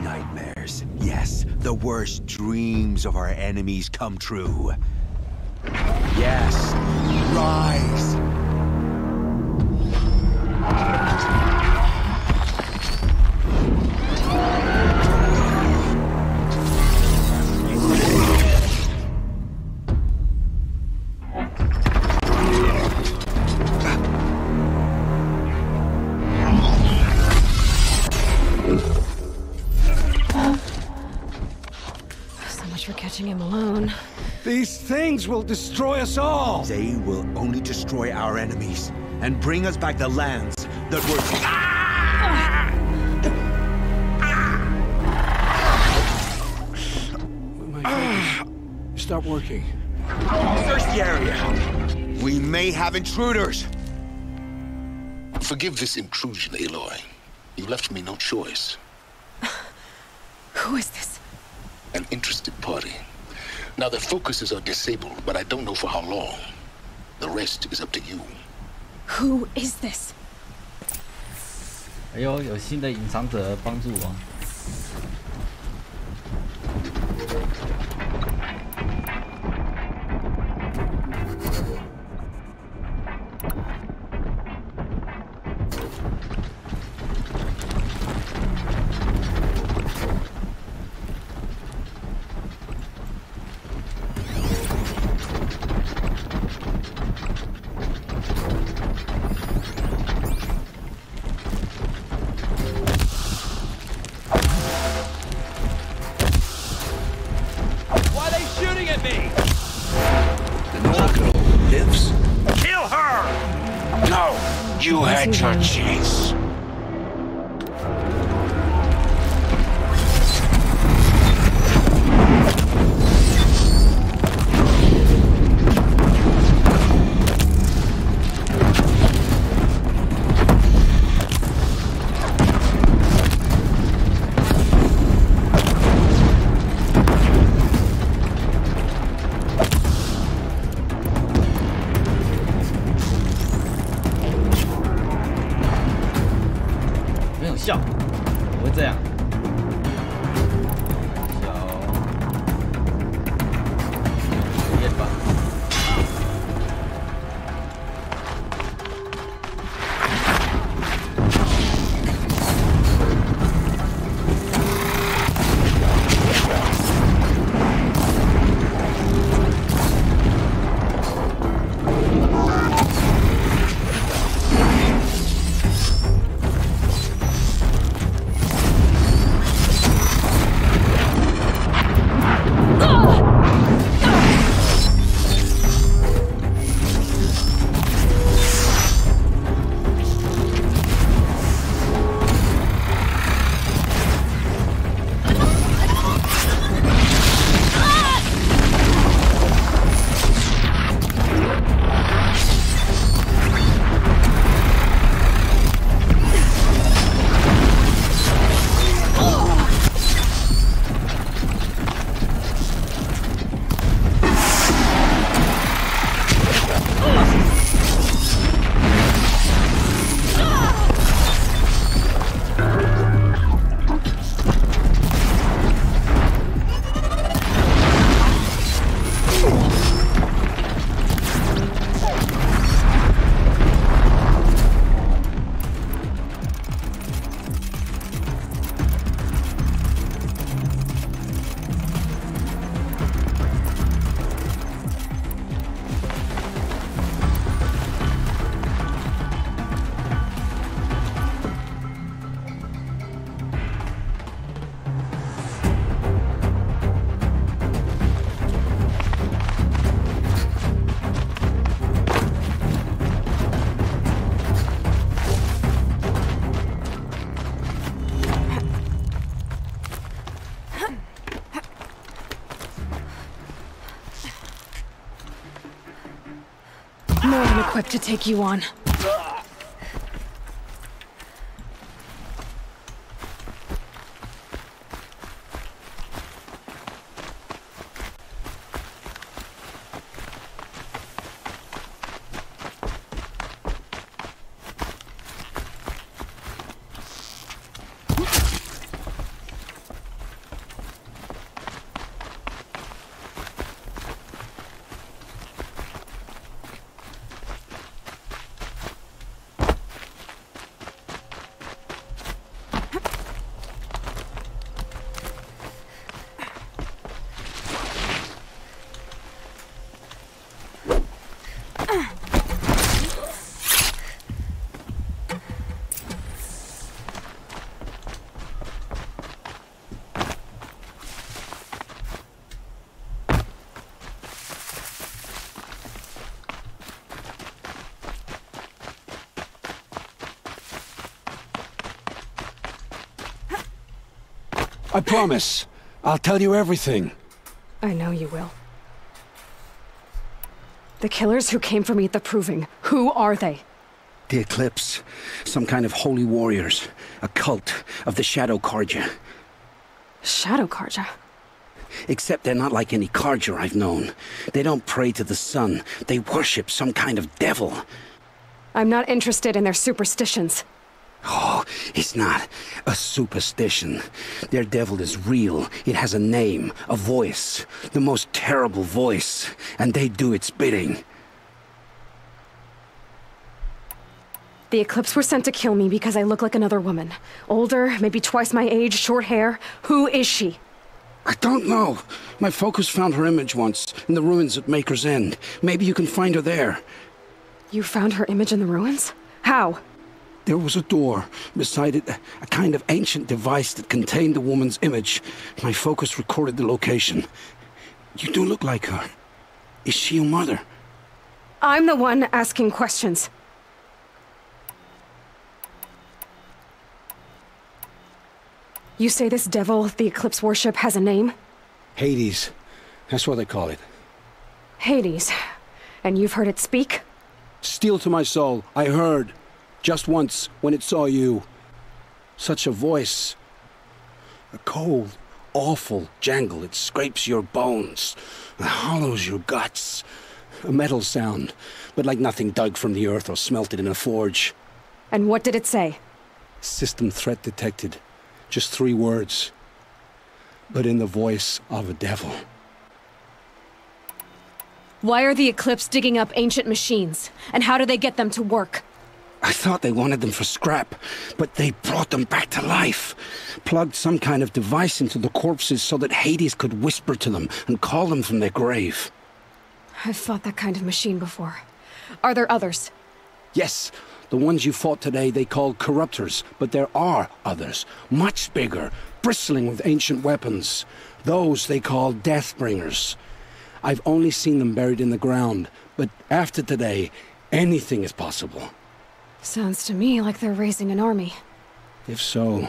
Nightmares. Yes, the worst dreams of our enemies come true. Yes, rise! Him alone. These things will destroy us all! They will only destroy our enemies and bring us back the lands that were... My fingers stop working. Search the area. We may have intruders. Forgive this intrusion, Aloy. You left me no choice. Who is this? An interested party. Now their focuses are disabled, but I don't know for how long. The rest is up to you. Who is this? 哎呦，有新的隐藏者帮助我。You had your chance. More than equipped to take you on. I promise. I'll tell you everything. I know you will. The killers who came for me at the Proving, who are they? The Eclipse. Some kind of holy warriors. A cult of the Shadow Carja. Shadow Carja? Except they're not like any Carja I've known. They don't pray to the sun. They worship some kind of devil. I'm not interested in their superstitions. Oh, it's not a superstition. Their devil is real. It has a name, a voice, the most terrible voice, and they do its bidding. The Eclipse were sent to kill me because I look like another woman. Older, maybe twice my age, short hair. Who is she? I don't know. My focus found her image once, in the ruins at Maker's End. Maybe you can find her there. You found her image in the ruins? How? There was a door. Beside it, a kind of ancient device that contained the woman's image. My focus recorded the location. You do look like her. Is she your mother? I'm the one asking questions. You say this devil the Eclipse worship has a name? Hades. That's what they call it. Hades. And you've heard it speak? Steel to my soul, I heard. Just once, when it saw you. Such a voice. A cold, awful jangle. It scrapes your bones. It hollows your guts. A metal sound, but like nothing dug from the earth or smelted in a forge. And what did it say? System threat detected. Just 3 words. But in the voice of a devil. Why are the Eclipse digging up ancient machines? And how do they get them to work? I thought they wanted them for scrap, but they brought them back to life. Plugged some kind of device into the corpses so that Hades could whisper to them and call them from their grave. I've fought that kind of machine before. Are there others? Yes, the ones you fought today they called corruptors, but there are others, much bigger, bristling with ancient weapons. Those they call Deathbringers. I've only seen them buried in the ground, but after today, anything is possible. Sounds to me like they're raising an army. If so,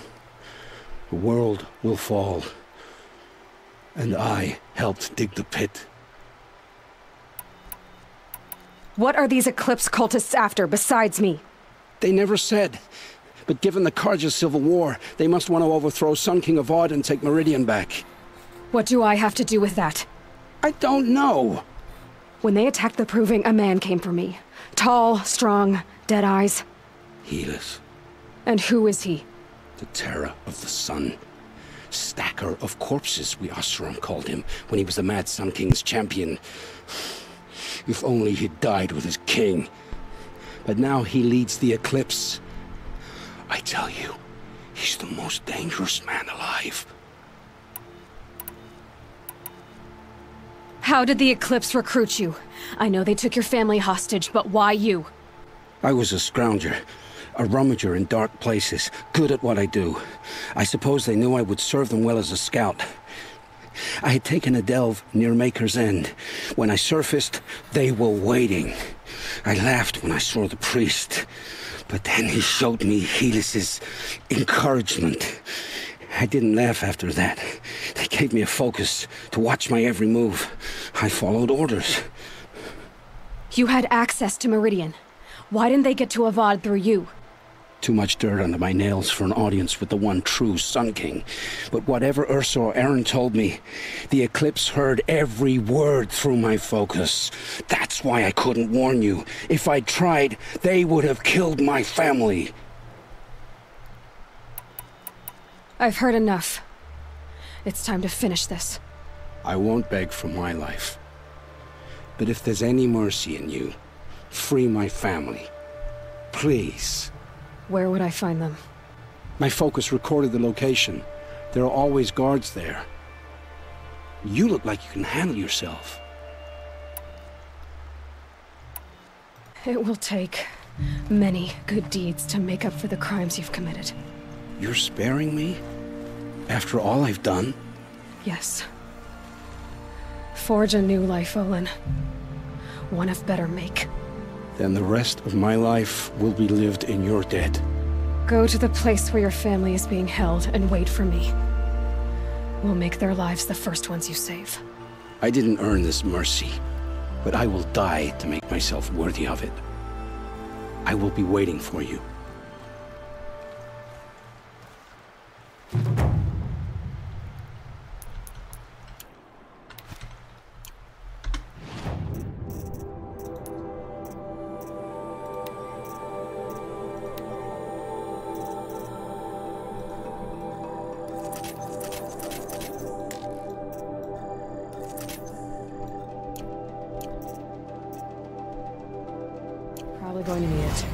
the world will fall. And I helped dig the pit. What are these Eclipse cultists after, besides me? They never said. But given the Carja civil war, they must want to overthrow Sun King Avad and take Meridian back. What do I have to do with that? I don't know. When they attacked the Proving, a man came for me. Tall, strong, dead eyes. Helis. And who is he? The terror of the sun. Stacker of corpses, we Oseram called him, when he was the Mad Sun King's champion. If only he'd died with his king. But now he leads the Eclipse. I tell you, he's the most dangerous man alive. How did the Eclipse recruit you? I know they took your family hostage, but why you? I was a scrounger, a rummager in dark places, good at what I do. I suppose they knew I would serve them well as a scout. I had taken a delve near Maker's End. When I surfaced, they were waiting. I laughed when I saw the priest, but then he showed me Helis's encouragement. I didn't laugh after that. They gave me a focus to watch my every move. I followed orders. You had access to Meridian. Why didn't they get to Avad through you? Too much dirt under my nails for an audience with the one true Sun King. But whatever Ursa or Eren told me, the Eclipse heard every word through my focus. That's why I couldn't warn you. If I'd tried, they would have killed my family. I've heard enough. It's time to finish this. I won't beg for my life. But if there's any mercy in you, free my family. Please. Where would I find them? My focus recorded the location. There are always guards there. You look like you can handle yourself. It will take many good deeds to make up for the crimes you've committed. You're sparing me? After all I've done? Yes. Forge a new life, Olin. One of better make. Then the rest of my life will be lived in your debt. Go to the place where your family is being held and wait for me. We'll make their lives the first ones you save. I didn't earn this mercy, but I will die to make myself worthy of it. I will be waiting for you. Probably going to need it.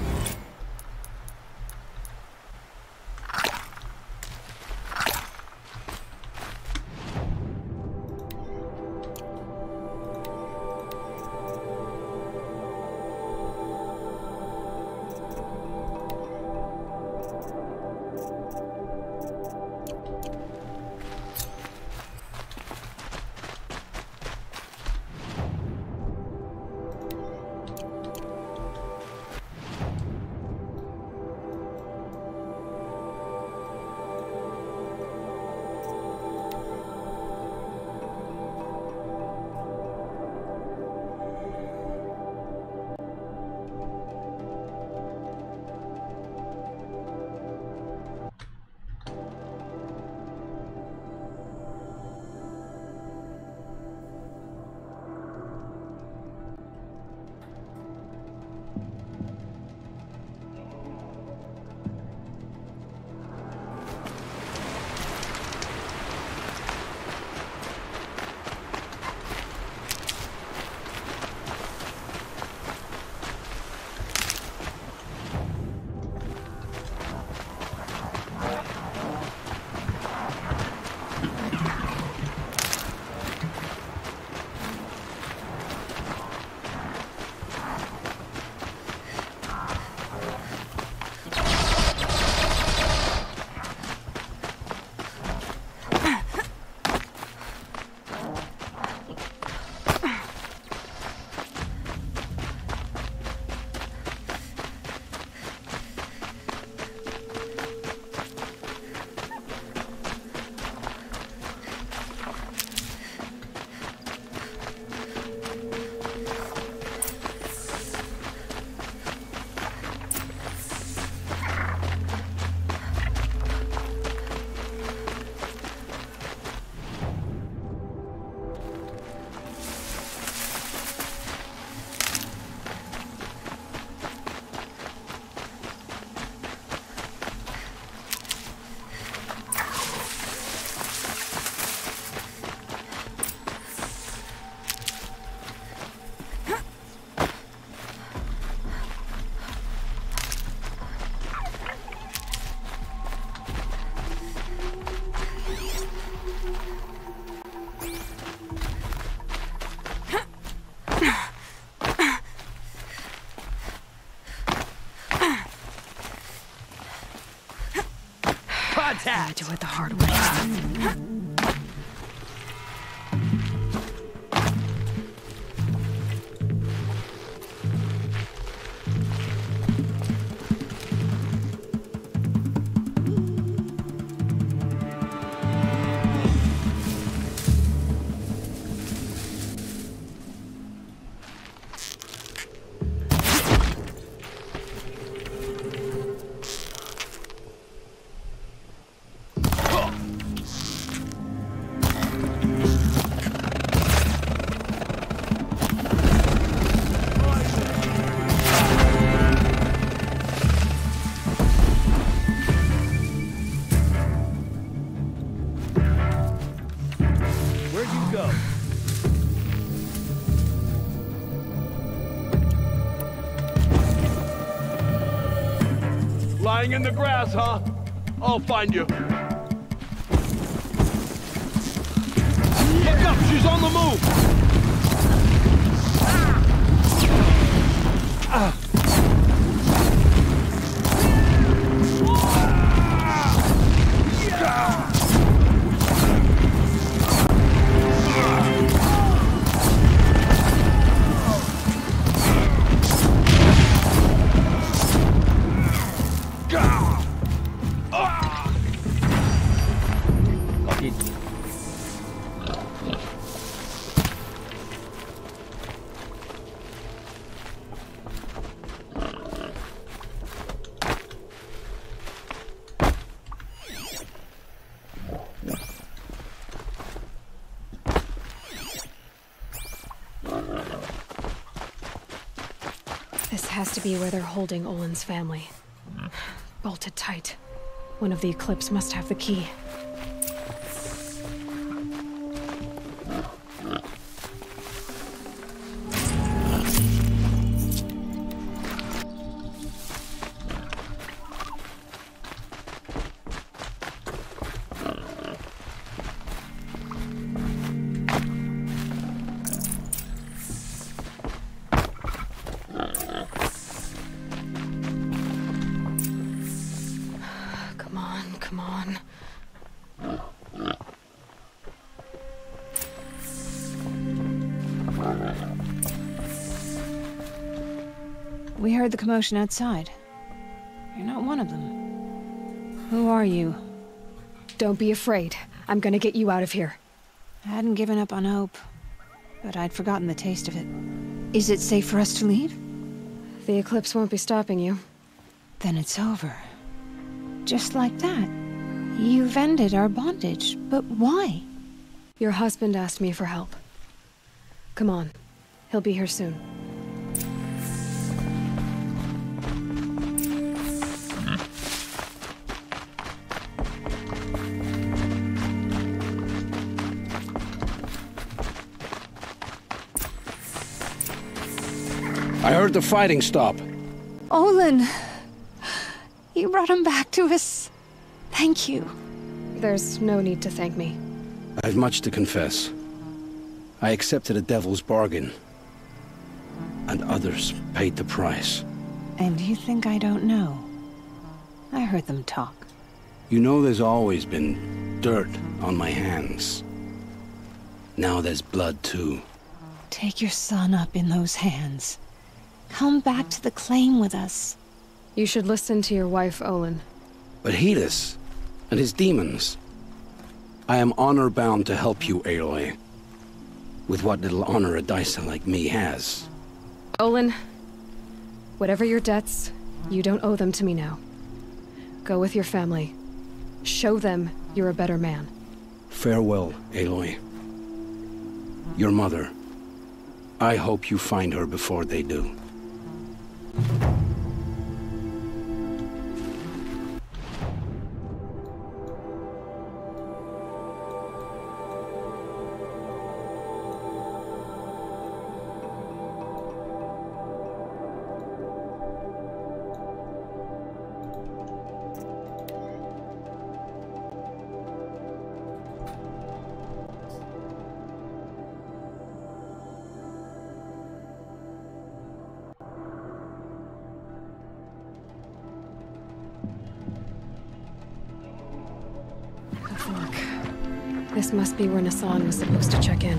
Contact! Do it the hard way. Where'd you go? Lying in the grass, huh? I'll find you. Look up, she's on the move! Ah. This has to be where they're holding Olin's family. Bolted tight. One of the Eclipse must have the key. Come on. We heard the commotion outside. You're not one of them. Who are you? Don't be afraid. I'm gonna get you out of here. I hadn't given up on hope, but I'd forgotten the taste of it. Is it safe for us to leave? The Eclipse won't be stopping you. Then it's over. Just like that. You've ended our bondage, but why? Your husband asked me for help. Come on. He'll be here soon. I heard the fighting stop. Olin! You brought him back to us. Thank you. There's no need to thank me. I've much to confess. I accepted a devil's bargain. And others paid the price. And you think I don't know? I heard them talk. You know there's always been dirt on my hands. Now there's blood too. Take your son up in those hands. Come back to the claim with us. You should listen to your wife, Olin. But Helis and his demons. I am honor-bound to help you, Aloy. With what little honor a dicer like me has. Olin, whatever your debts, you don't owe them to me now. Go with your family. Show them you're a better man. Farewell, Aloy. Your mother. I hope you find her before they do. This must be where Nassan was supposed to check in.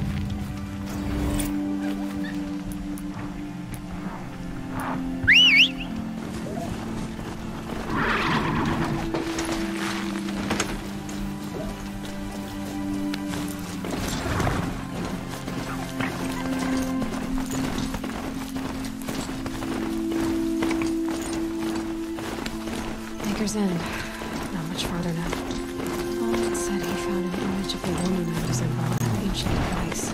Maker's End. Not much farther now. Bond said he found an image of the woman who was involved in an ancient device.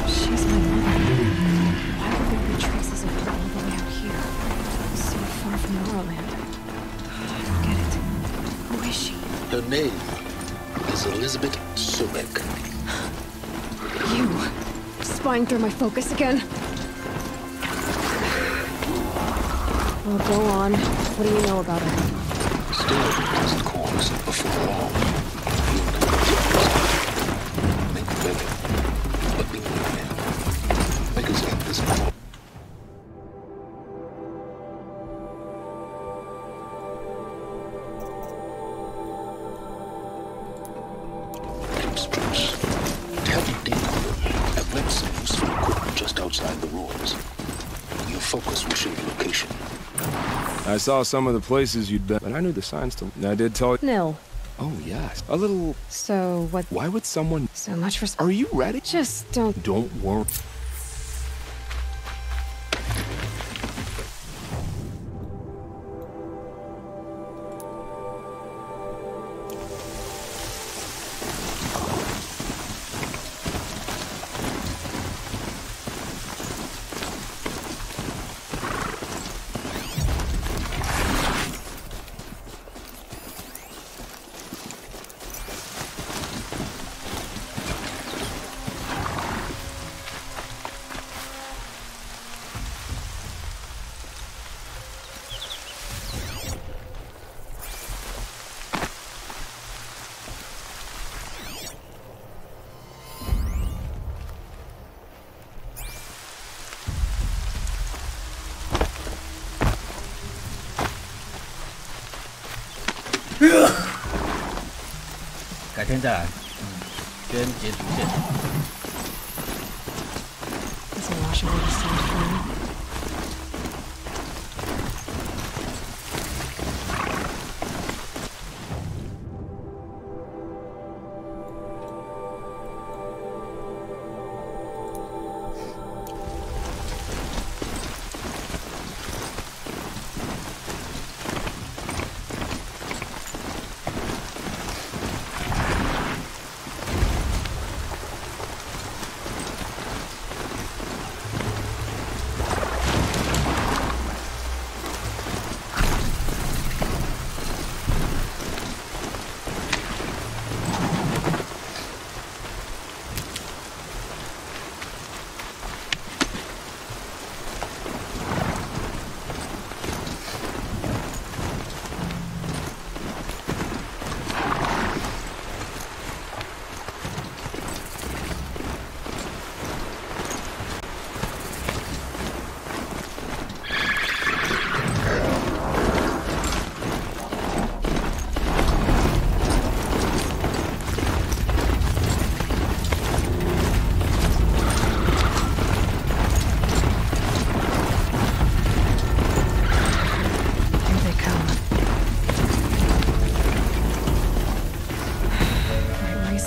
She's my mother. Why would there be traces of her all the way out here? So far from Norland. I don't get it. Who is she? Her name is Elizabeth Sobek. You! Spying through my focus again? Well, go on. What do you know about her? Still doesn't cause before long. Make better. Let me know, man. Maker's End is more. Strips. To help you deal with them, I've left some useful equipment just outside the ruins. Your focus will show the location. I saw some of the places you'd been, but I knew the signs to... I did tell you... Nil. Oh, yes. A little... So, what... Why would someone... So much for... Are you ready? Just don't... Don't worry.改天再来。先结束线。Doesn't wash away the sound for me.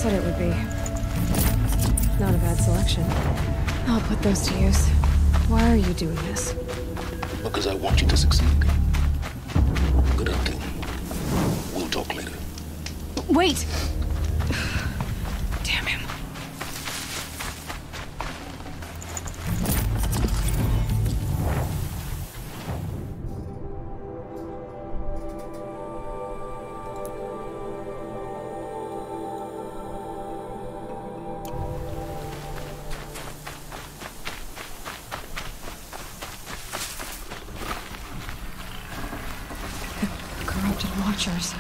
Said it would be. Not a bad selection. I'll put those to use. Why are you doing this? Because I want you to succeed. Good hunting. We'll talk later. Wait! Damn him. Watchers,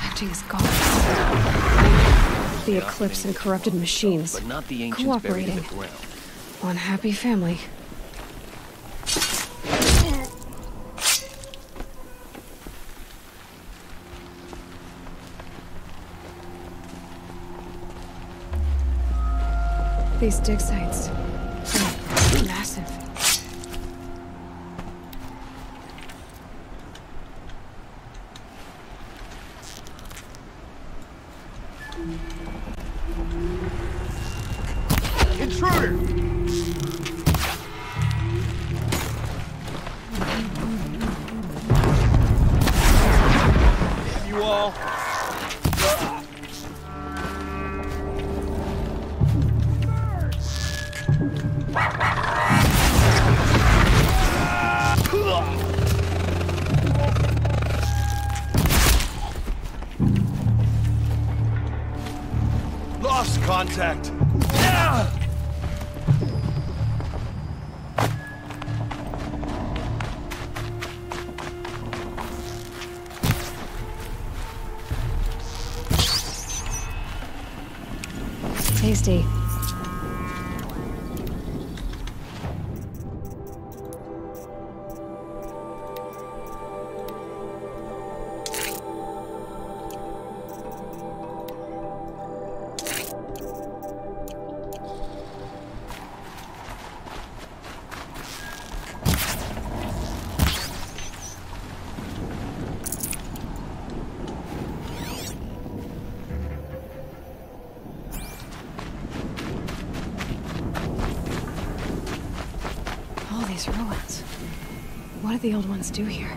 acting as guards. The Eclipse and corrupted machines, but not the ancients buried in the ground. One happy family. these dig sites. They're massive. Intruder! You all. Lost contact. Tasty. All these ruins. What did the old ones do here?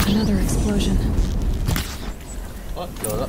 Another explosion. 哦，有了。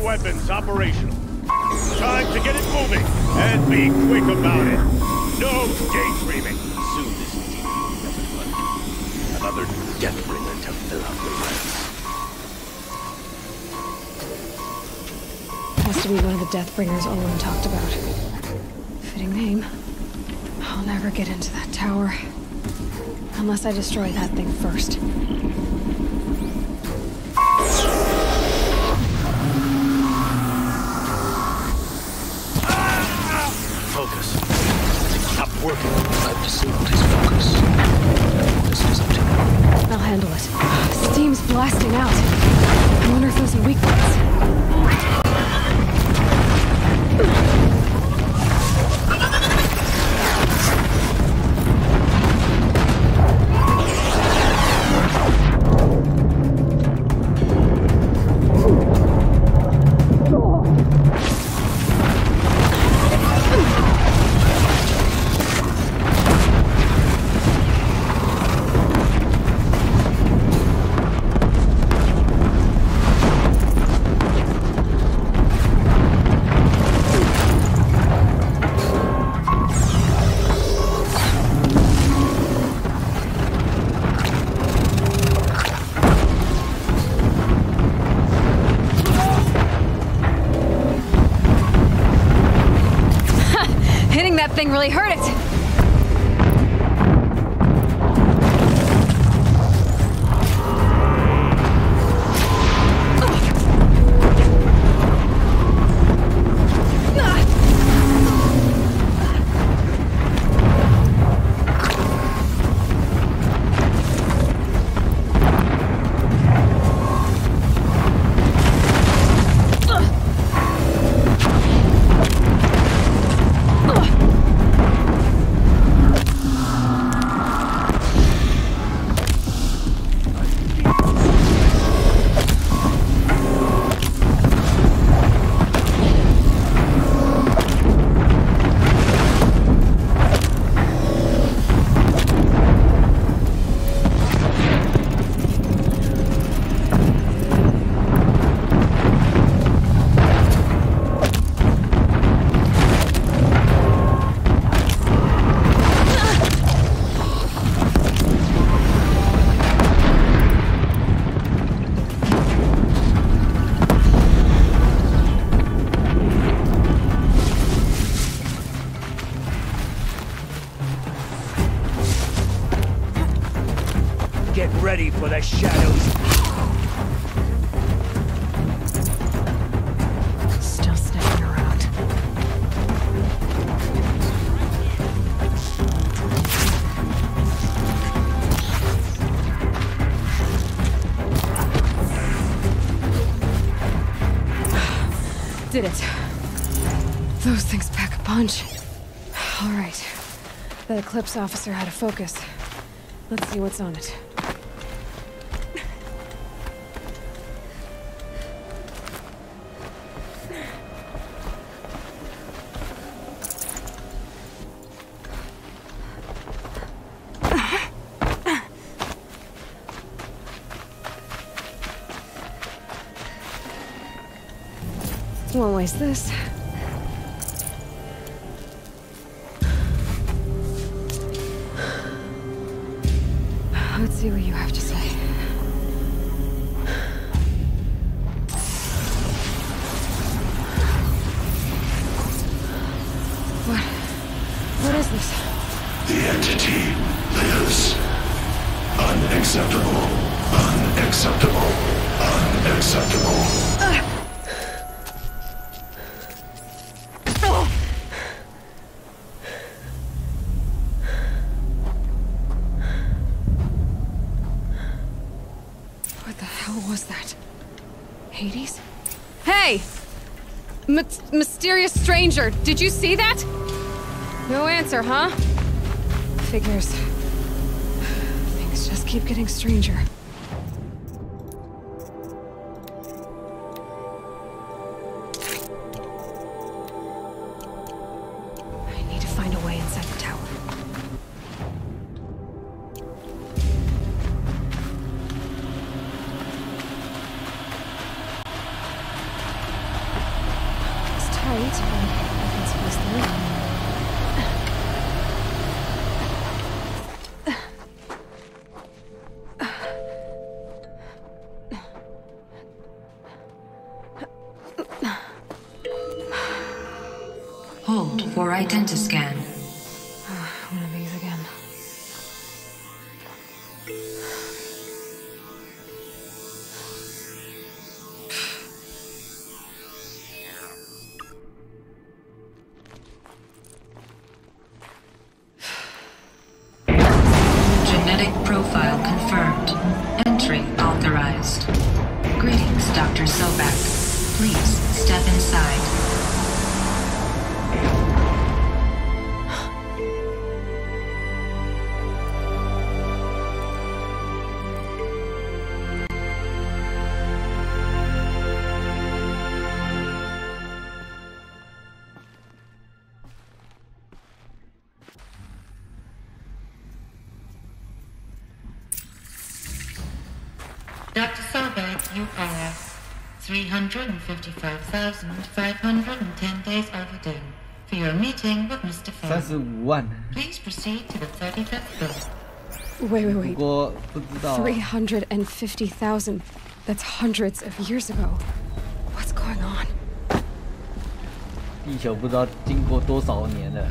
Weapons operational. Time to get it moving, and be quick about it. No daydreaming. Soon this will be nothing but another Deathbringer to fill up the ranks. Has to be one of the Deathbringers Olin talked about. Fitting name. I'll never get into that tower. Unless I destroy that thing first. Focus. Stop working. I've disabled his focus. This is up to you. I'll handle it. Steam's blasting out. I wonder if there's a weak place. That thing really hurt it. ready for the shadows. Still sniffing around. Did it. Those things pack a punch. All right. That Eclipse officer had a focus. Let's see what's on it. Won't waste this. Let's see what you have to say. What is this? The entity lives. Unacceptable. Unacceptable. Unacceptable. Hades? Hey! Mysterious stranger, did you see that? No answer, huh? Figures. Things just keep getting stranger. I need to find a way inside the tower. Hold for identiscan. One of these again. Genetic profile confirmed. Entry authorized. Greetings, Dr. Sobek. Please step inside. Dr. Sobek, you are 355,510 days overdue for your meeting with Mr. Fair. 35万。 Please proceed to the 35th floor. Wait. 不过不知道。 350,000. That's hundreds of years ago. What's going on? 地球不知道经过多少年了。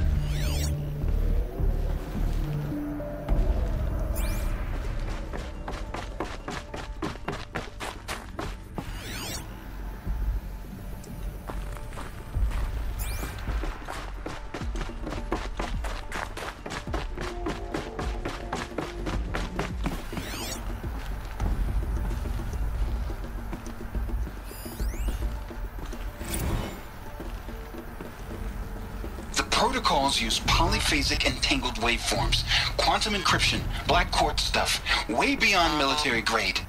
Protocols use polyphasic entangled waveforms, quantum encryption, black quartz stuff, way beyond military grade.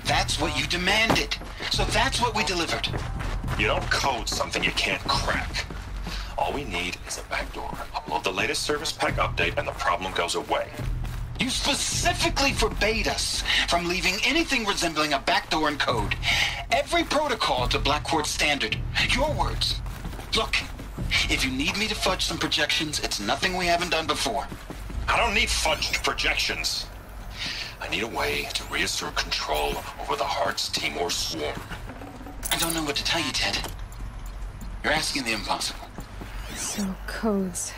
That's what you demanded, so that's what we delivered. You don't code something you can't crack. All we need is a backdoor. Upload the latest service pack update and the problem goes away. You specifically forbade us from leaving anything resembling a backdoor in code. Every protocol to Black Quartz standard. Your words. Look, if you need me to fudge some projections, it's nothing we haven't done before. I don't need fudged projections. I need a way to reassert control over the Heart's Timor swarm. I don't know what to tell you, Ted. You're asking the impossible. So, codes.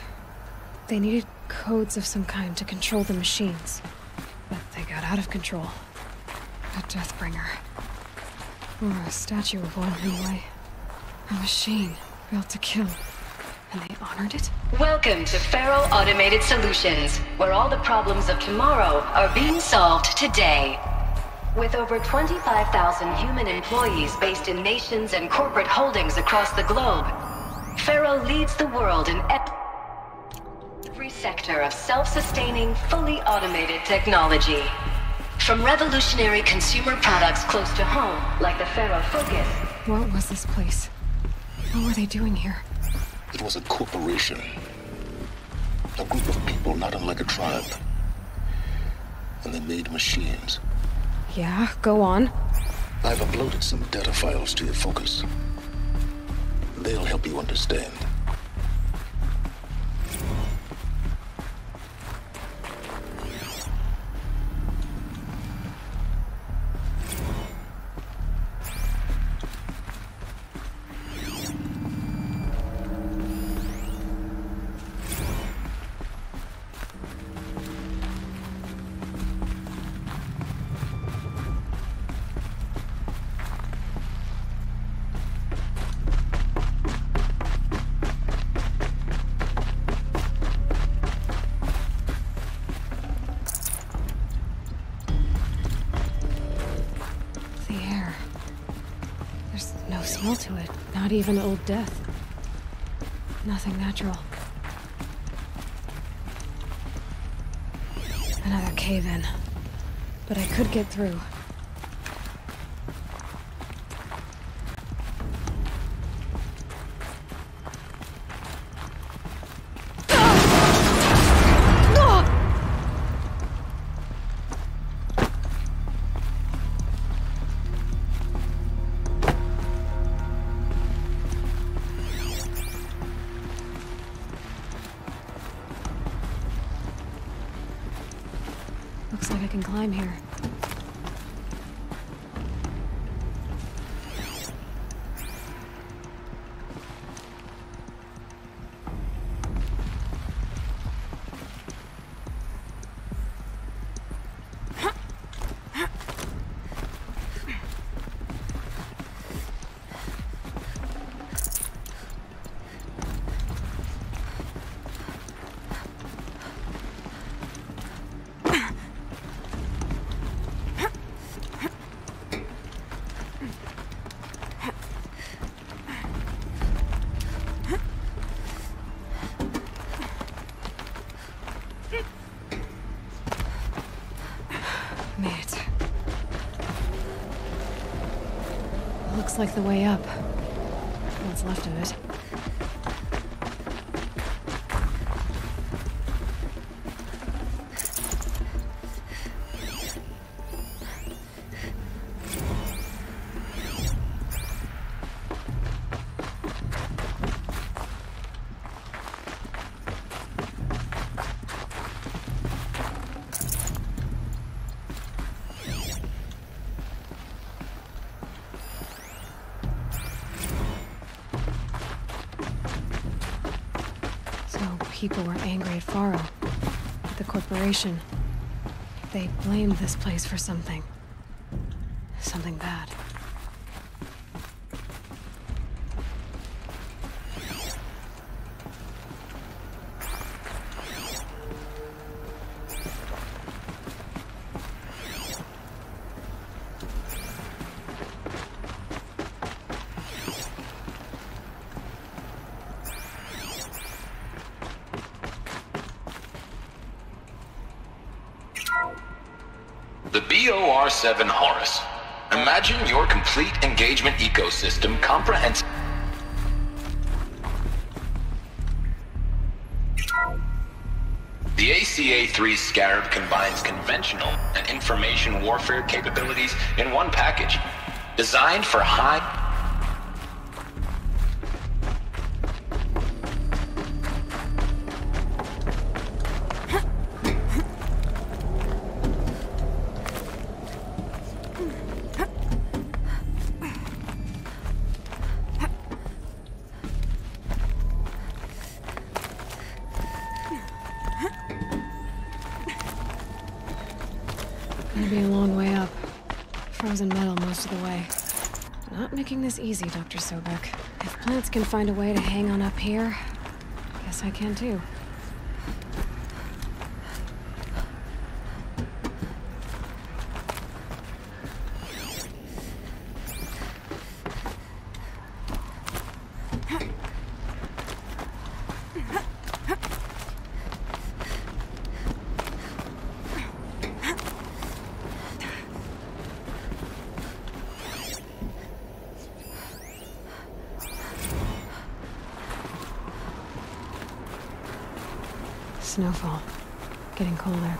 They needed codes of some kind to control the machines. But they got out of control. A Deathbringer. Or a statue of one, anyway. A machine built to kill. And they honored it? Welcome to Faro Automated Solutions, where all the problems of tomorrow are being solved today. With over 25,000 human employees based in nations and corporate holdings across the globe, Faro leads the world in every sector of self-sustaining, fully automated technology. From revolutionary consumer products close to home, like the Faro Focus. What was this place? What were they doing here? It was a corporation. A group of people not unlike a tribe. And they made machines. Yeah, go on. I've uploaded some data files to your Focus. They'll help you understand. Smell to it. Not even old death. Nothing natural. Another cave-in. But I could get through. Looks like I can climb here. Looks like the way up. What's left of it. People were angry at Faro, at the corporation. They blamed this place for something. Something bad. The BOR-7 Horus. Imagine your complete engagement ecosystem comprehensive. The ACA-3 Scarab combines conventional and information warfare capabilities in one package. Designed for high... Gonna be a long way up. frozen metal most of the way. Not making this easy, Dr. Sobek. If plants can find a way to hang on up here, guess I can too. Snowfall. Getting colder.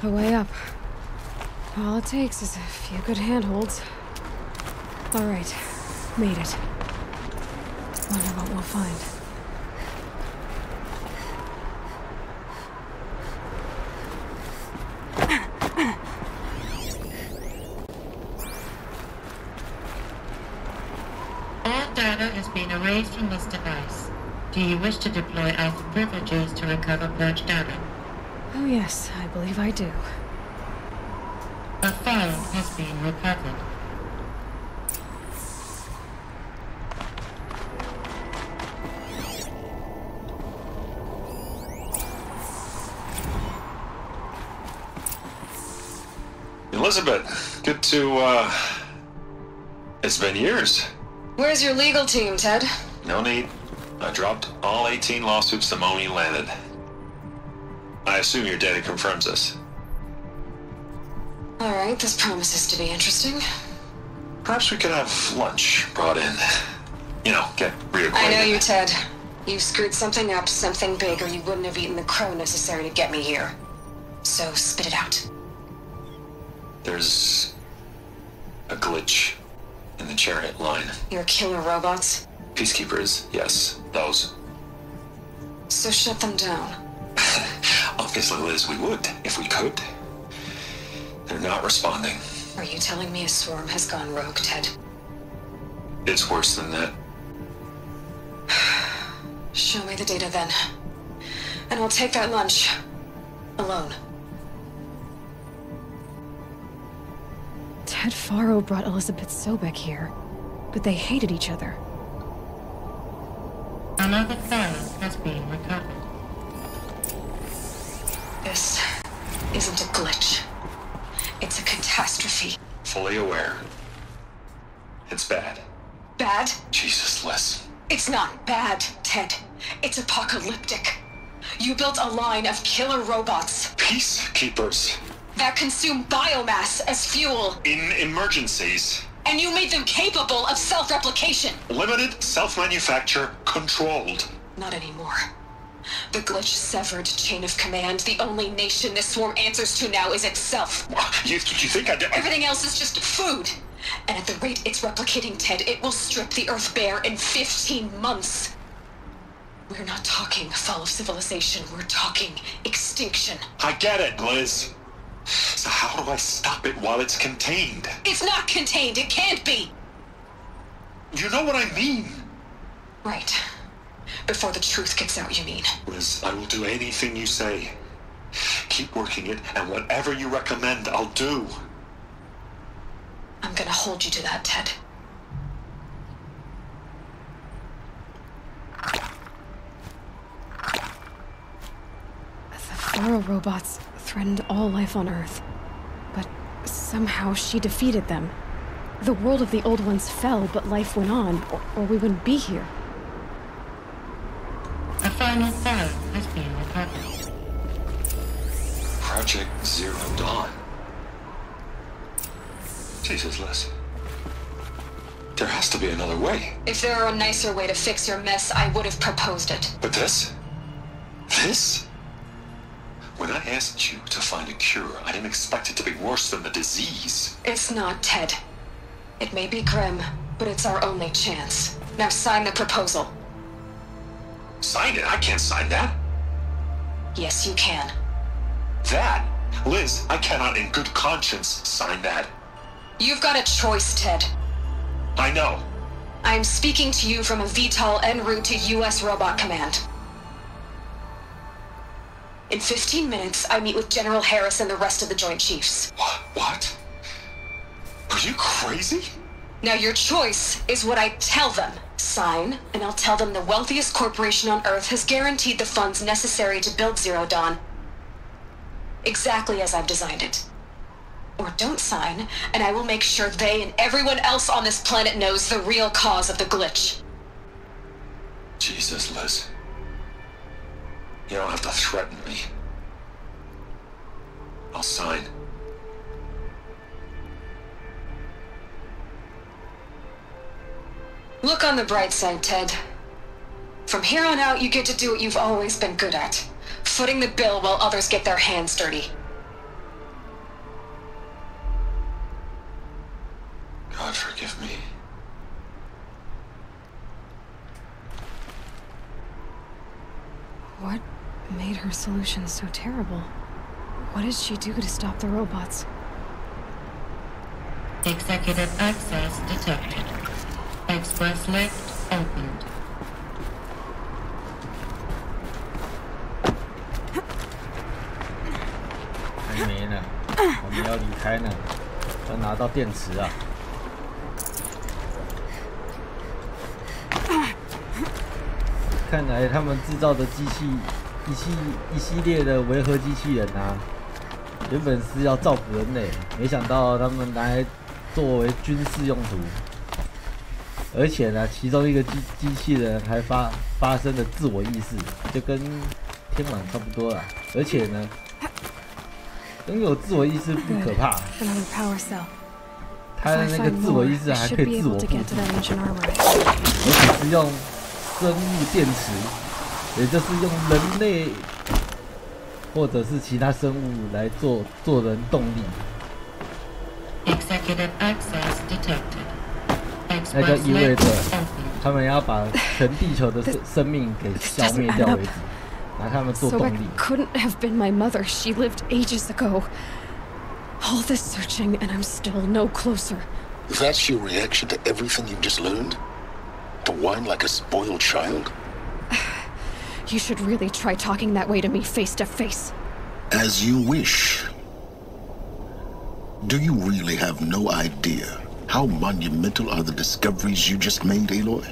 A way up. All it takes is a few good handholds. All right, made it. Wonder what we'll find. All data has been erased from this device. Do you wish to deploy Alpha privileges to recover purged data? Oh yes, I believe I do. A file has been recovered. Elizabeth, good to, it's been years. Where's your legal team, Ted? No need. I dropped all 18 lawsuits the moment you landed. I assume your data confirms this. All right, this promises to be interesting. Perhaps we could have lunch brought in. You know, get reacquainted. I know you, Ted. You screwed something up, something big, or you wouldn't have eaten the crow necessary to get me here. So spit it out. There's a glitch in the chariot line. Your killer robots? Peacekeepers, yes, those. So shut them down. Obviously, Liz, we would, if we could. They're not responding. Are you telling me a swarm has gone rogue, Ted? It's worse than that. Show me the data then. And I'll take that lunch. Alone. Ted Faro brought Elizabeth Sobek here, but they hated each other. Another phone has been recovered. This isn't a glitch. It's a catastrophe. Fully aware. It's bad. Bad? Jesus, Liz. It's not bad, Ted. It's apocalyptic. You built a line of killer robots. Peacekeepers. That consume biomass as fuel. In emergencies. And you made them capable of self-replication. Limited, self-manufacture, controlled. Not anymore. The glitch severed chain of command. The only nation this swarm answers to now is itself. You think I did? Everything else is just food. And at the rate it's replicating, Ted, it will strip the Earth bare in 15 months. We're not talking fall of civilization. We're talking extinction. I get it, Liz. So how do I stop it while it's contained? It's not contained. It can't be. You know what I mean. Right. Before the truth gets out, you mean? Liz, I will do anything you say. Keep working it, and whatever you recommend, I'll do. I'm gonna hold you to that, Ted. The Faro robots threatened all life on Earth. But somehow she defeated them. The world of the old ones fell, but life went on, or we wouldn't be here. A final phone has been recovered. Project Zero Dawn. Jesus, Liz. There has to be another way. If there were a nicer way to fix your mess, I would have proposed it. But this? This? When I asked you to find a cure, I didn't expect it to be worse than the disease. It's not, Ted. It may be grim, but it's our only chance. Now sign the proposal. Sign it? I can't sign that. Yes, you can. That? Liz, I cannot in good conscience sign that. You've got a choice, Ted. I know. I'm speaking to you from a VTOL en route to U.S. Robot Command. In 15 minutes, I meet with General Harris and the rest of the Joint Chiefs. What? Are you crazy? Now your choice is what I tell them. Sign, and I'll tell them the wealthiest corporation on Earth has guaranteed the funds necessary to build Zero Dawn. Exactly as I've designed it. Or don't sign, and I will make sure they and everyone else on this planet knows the real cause of the glitch. Jesus, Liz. You don't have to threaten me. I'll sign. Look on the bright side, Ted. From here on out, you get to do what you've always been good at. Footing the bill while others get their hands dirty. God forgive me. What made her solution so terrible? What did she do to stop the robots? Executive access detected. Express lift opened.还没呢，我们要离开呢，要拿到电池啊。看来他们制造的机器一系列的维和机器人啊，原本是要造福人类，没想到他们拿来作为军事用途。而且呢，其中一个机器人还发生了自我意识，就跟天网差不多了。而且呢，拥有自我意识不可怕，他的那个自我意识还可以自我复制，而且是用生物电池，也就是用人类或者是其他生物来做人动力。Executive access detected. 那就意味着他们要把全地球的生命给消灭掉为止，拿他们做动力。Sobek couldn't have been my mother. She lived ages ago. All this searching, and I'm still no closer. That's your reaction to everything you've just learned? To whine like a spoiled child? You should really try talking that way to me face to face. As you wish. Do you really have no idea how monumental are the discoveries you just made, Aloy?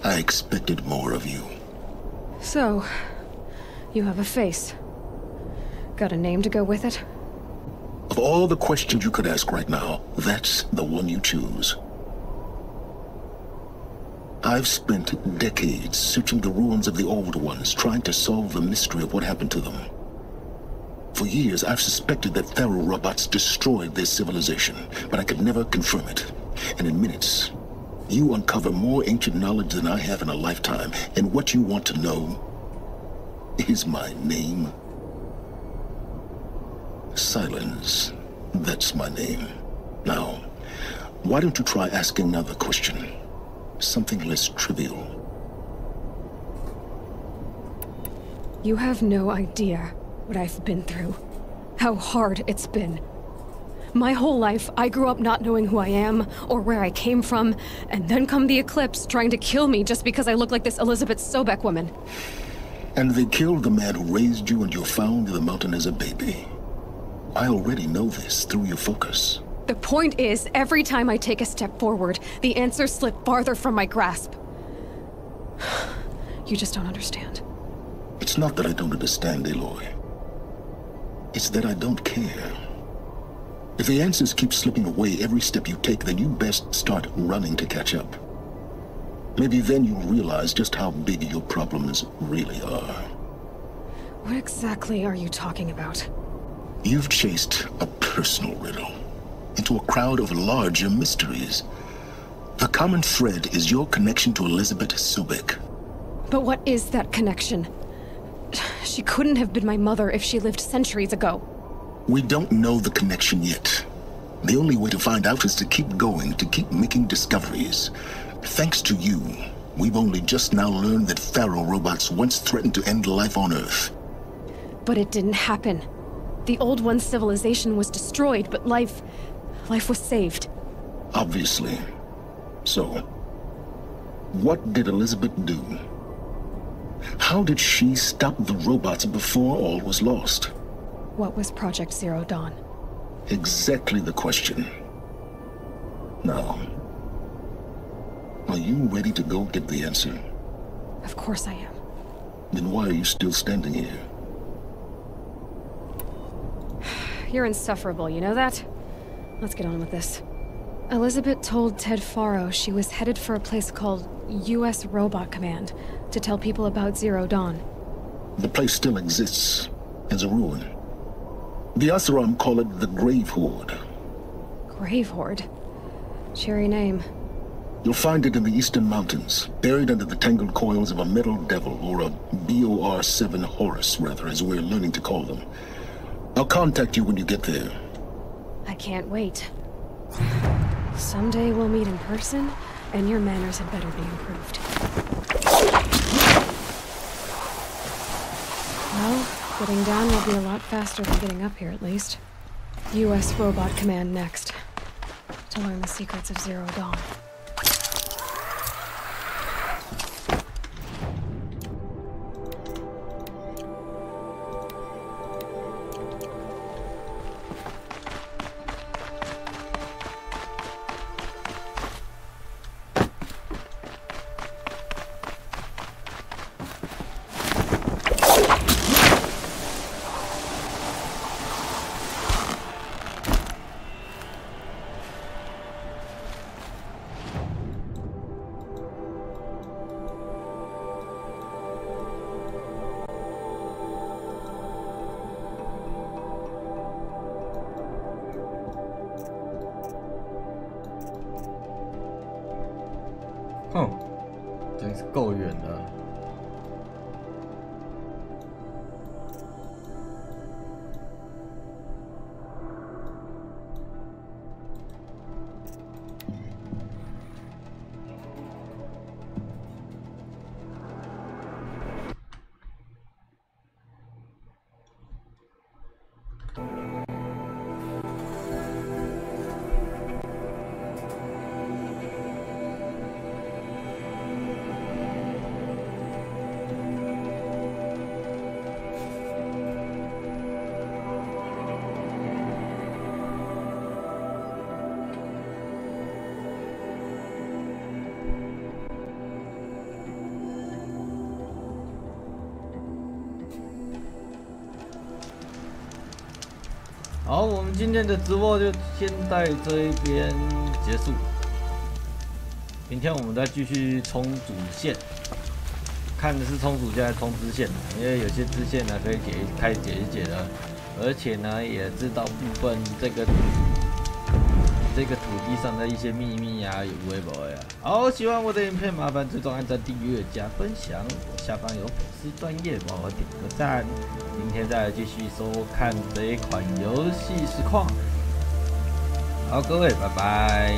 I expected more of you. So, you have a face. Got a name to go with it? Of all the questions you could ask right now, that's the one you choose. I've spent decades searching the ruins of the old ones, trying to solve the mystery of what happened to them. For years, I've suspected that Faro robots destroyed their civilization, but I could never confirm it. And in minutes, you uncover more ancient knowledge than I have in a lifetime. And what you want to know is my name. Silence. That's my name. Now, why don't you try asking another question? Something less trivial. You have no idea what I've been through. How hard it's been. My whole life, I grew up not knowing who I am or where I came from, and then come the Eclipse trying to kill me just because I look like this Elizabeth Sobek woman. And they killed the man who raised you and you found in the mountain as a baby. I already know this through your focus. The point is, every time I take a step forward, the answers slip farther from my grasp. You just don't understand. It's not that I don't understand, Aloy. It's that I don't care. If the answers keep slipping away every step you take, then you best start running to catch up. Maybe then you'll realize just how big your problems really are. What exactly are you talking about? You've chased a personal riddle into a crowd of larger mysteries. The common thread is your connection to Elizabeth Sobek. But what is that connection? She couldn't have been my mother if she lived centuries ago. We don't know the connection yet. The only way to find out is to keep going, to keep making discoveries. Thanks to you, we've only just now learned that Faro robots once threatened to end life on Earth. But it didn't happen. The Old One's civilization was destroyed, but life was saved. Obviously. So, what did Elizabeth do? How did she stop the robots before all was lost? What was Project Zero Dawn? Exactly the question. Now, are you ready to go get the answer? Of course I am. Then why are you still standing here? You're insufferable, you know that? Let's get on with this. Elizabeth told Ted Faro she was headed for a place called U.S. Robot Command to tell people about Zero Dawn. The place still exists as a ruin. The Oseram call it the Grave Horde. Grave Horde? Cheery name. You'll find it in the Eastern Mountains, buried under the tangled coils of a metal devil, or a BOR-7 Horus, rather, as we're learning to call them. I'll contact you when you get there. I can't wait. Someday we'll meet in person, and your manners had better be improved. Well, getting down will be a lot faster than getting up here, at least. U.S. Robot Command next. To learn the secrets of Zero Dawn. 真是够远了。好，我们今天的直播就先在这一边结束。明天我们再继续冲主线，看的是冲主线还是冲支线，因为有些支线呢可以开始解一解的，而且呢也知道部分这个土地上的一些秘密啊，有微博呀。好，喜欢我的影片，麻烦追踪、按赞、订阅、加分享。我下方有粉丝专页，帮我点个赞。明天再来继续收看这一款游戏实况。好，各位，拜拜。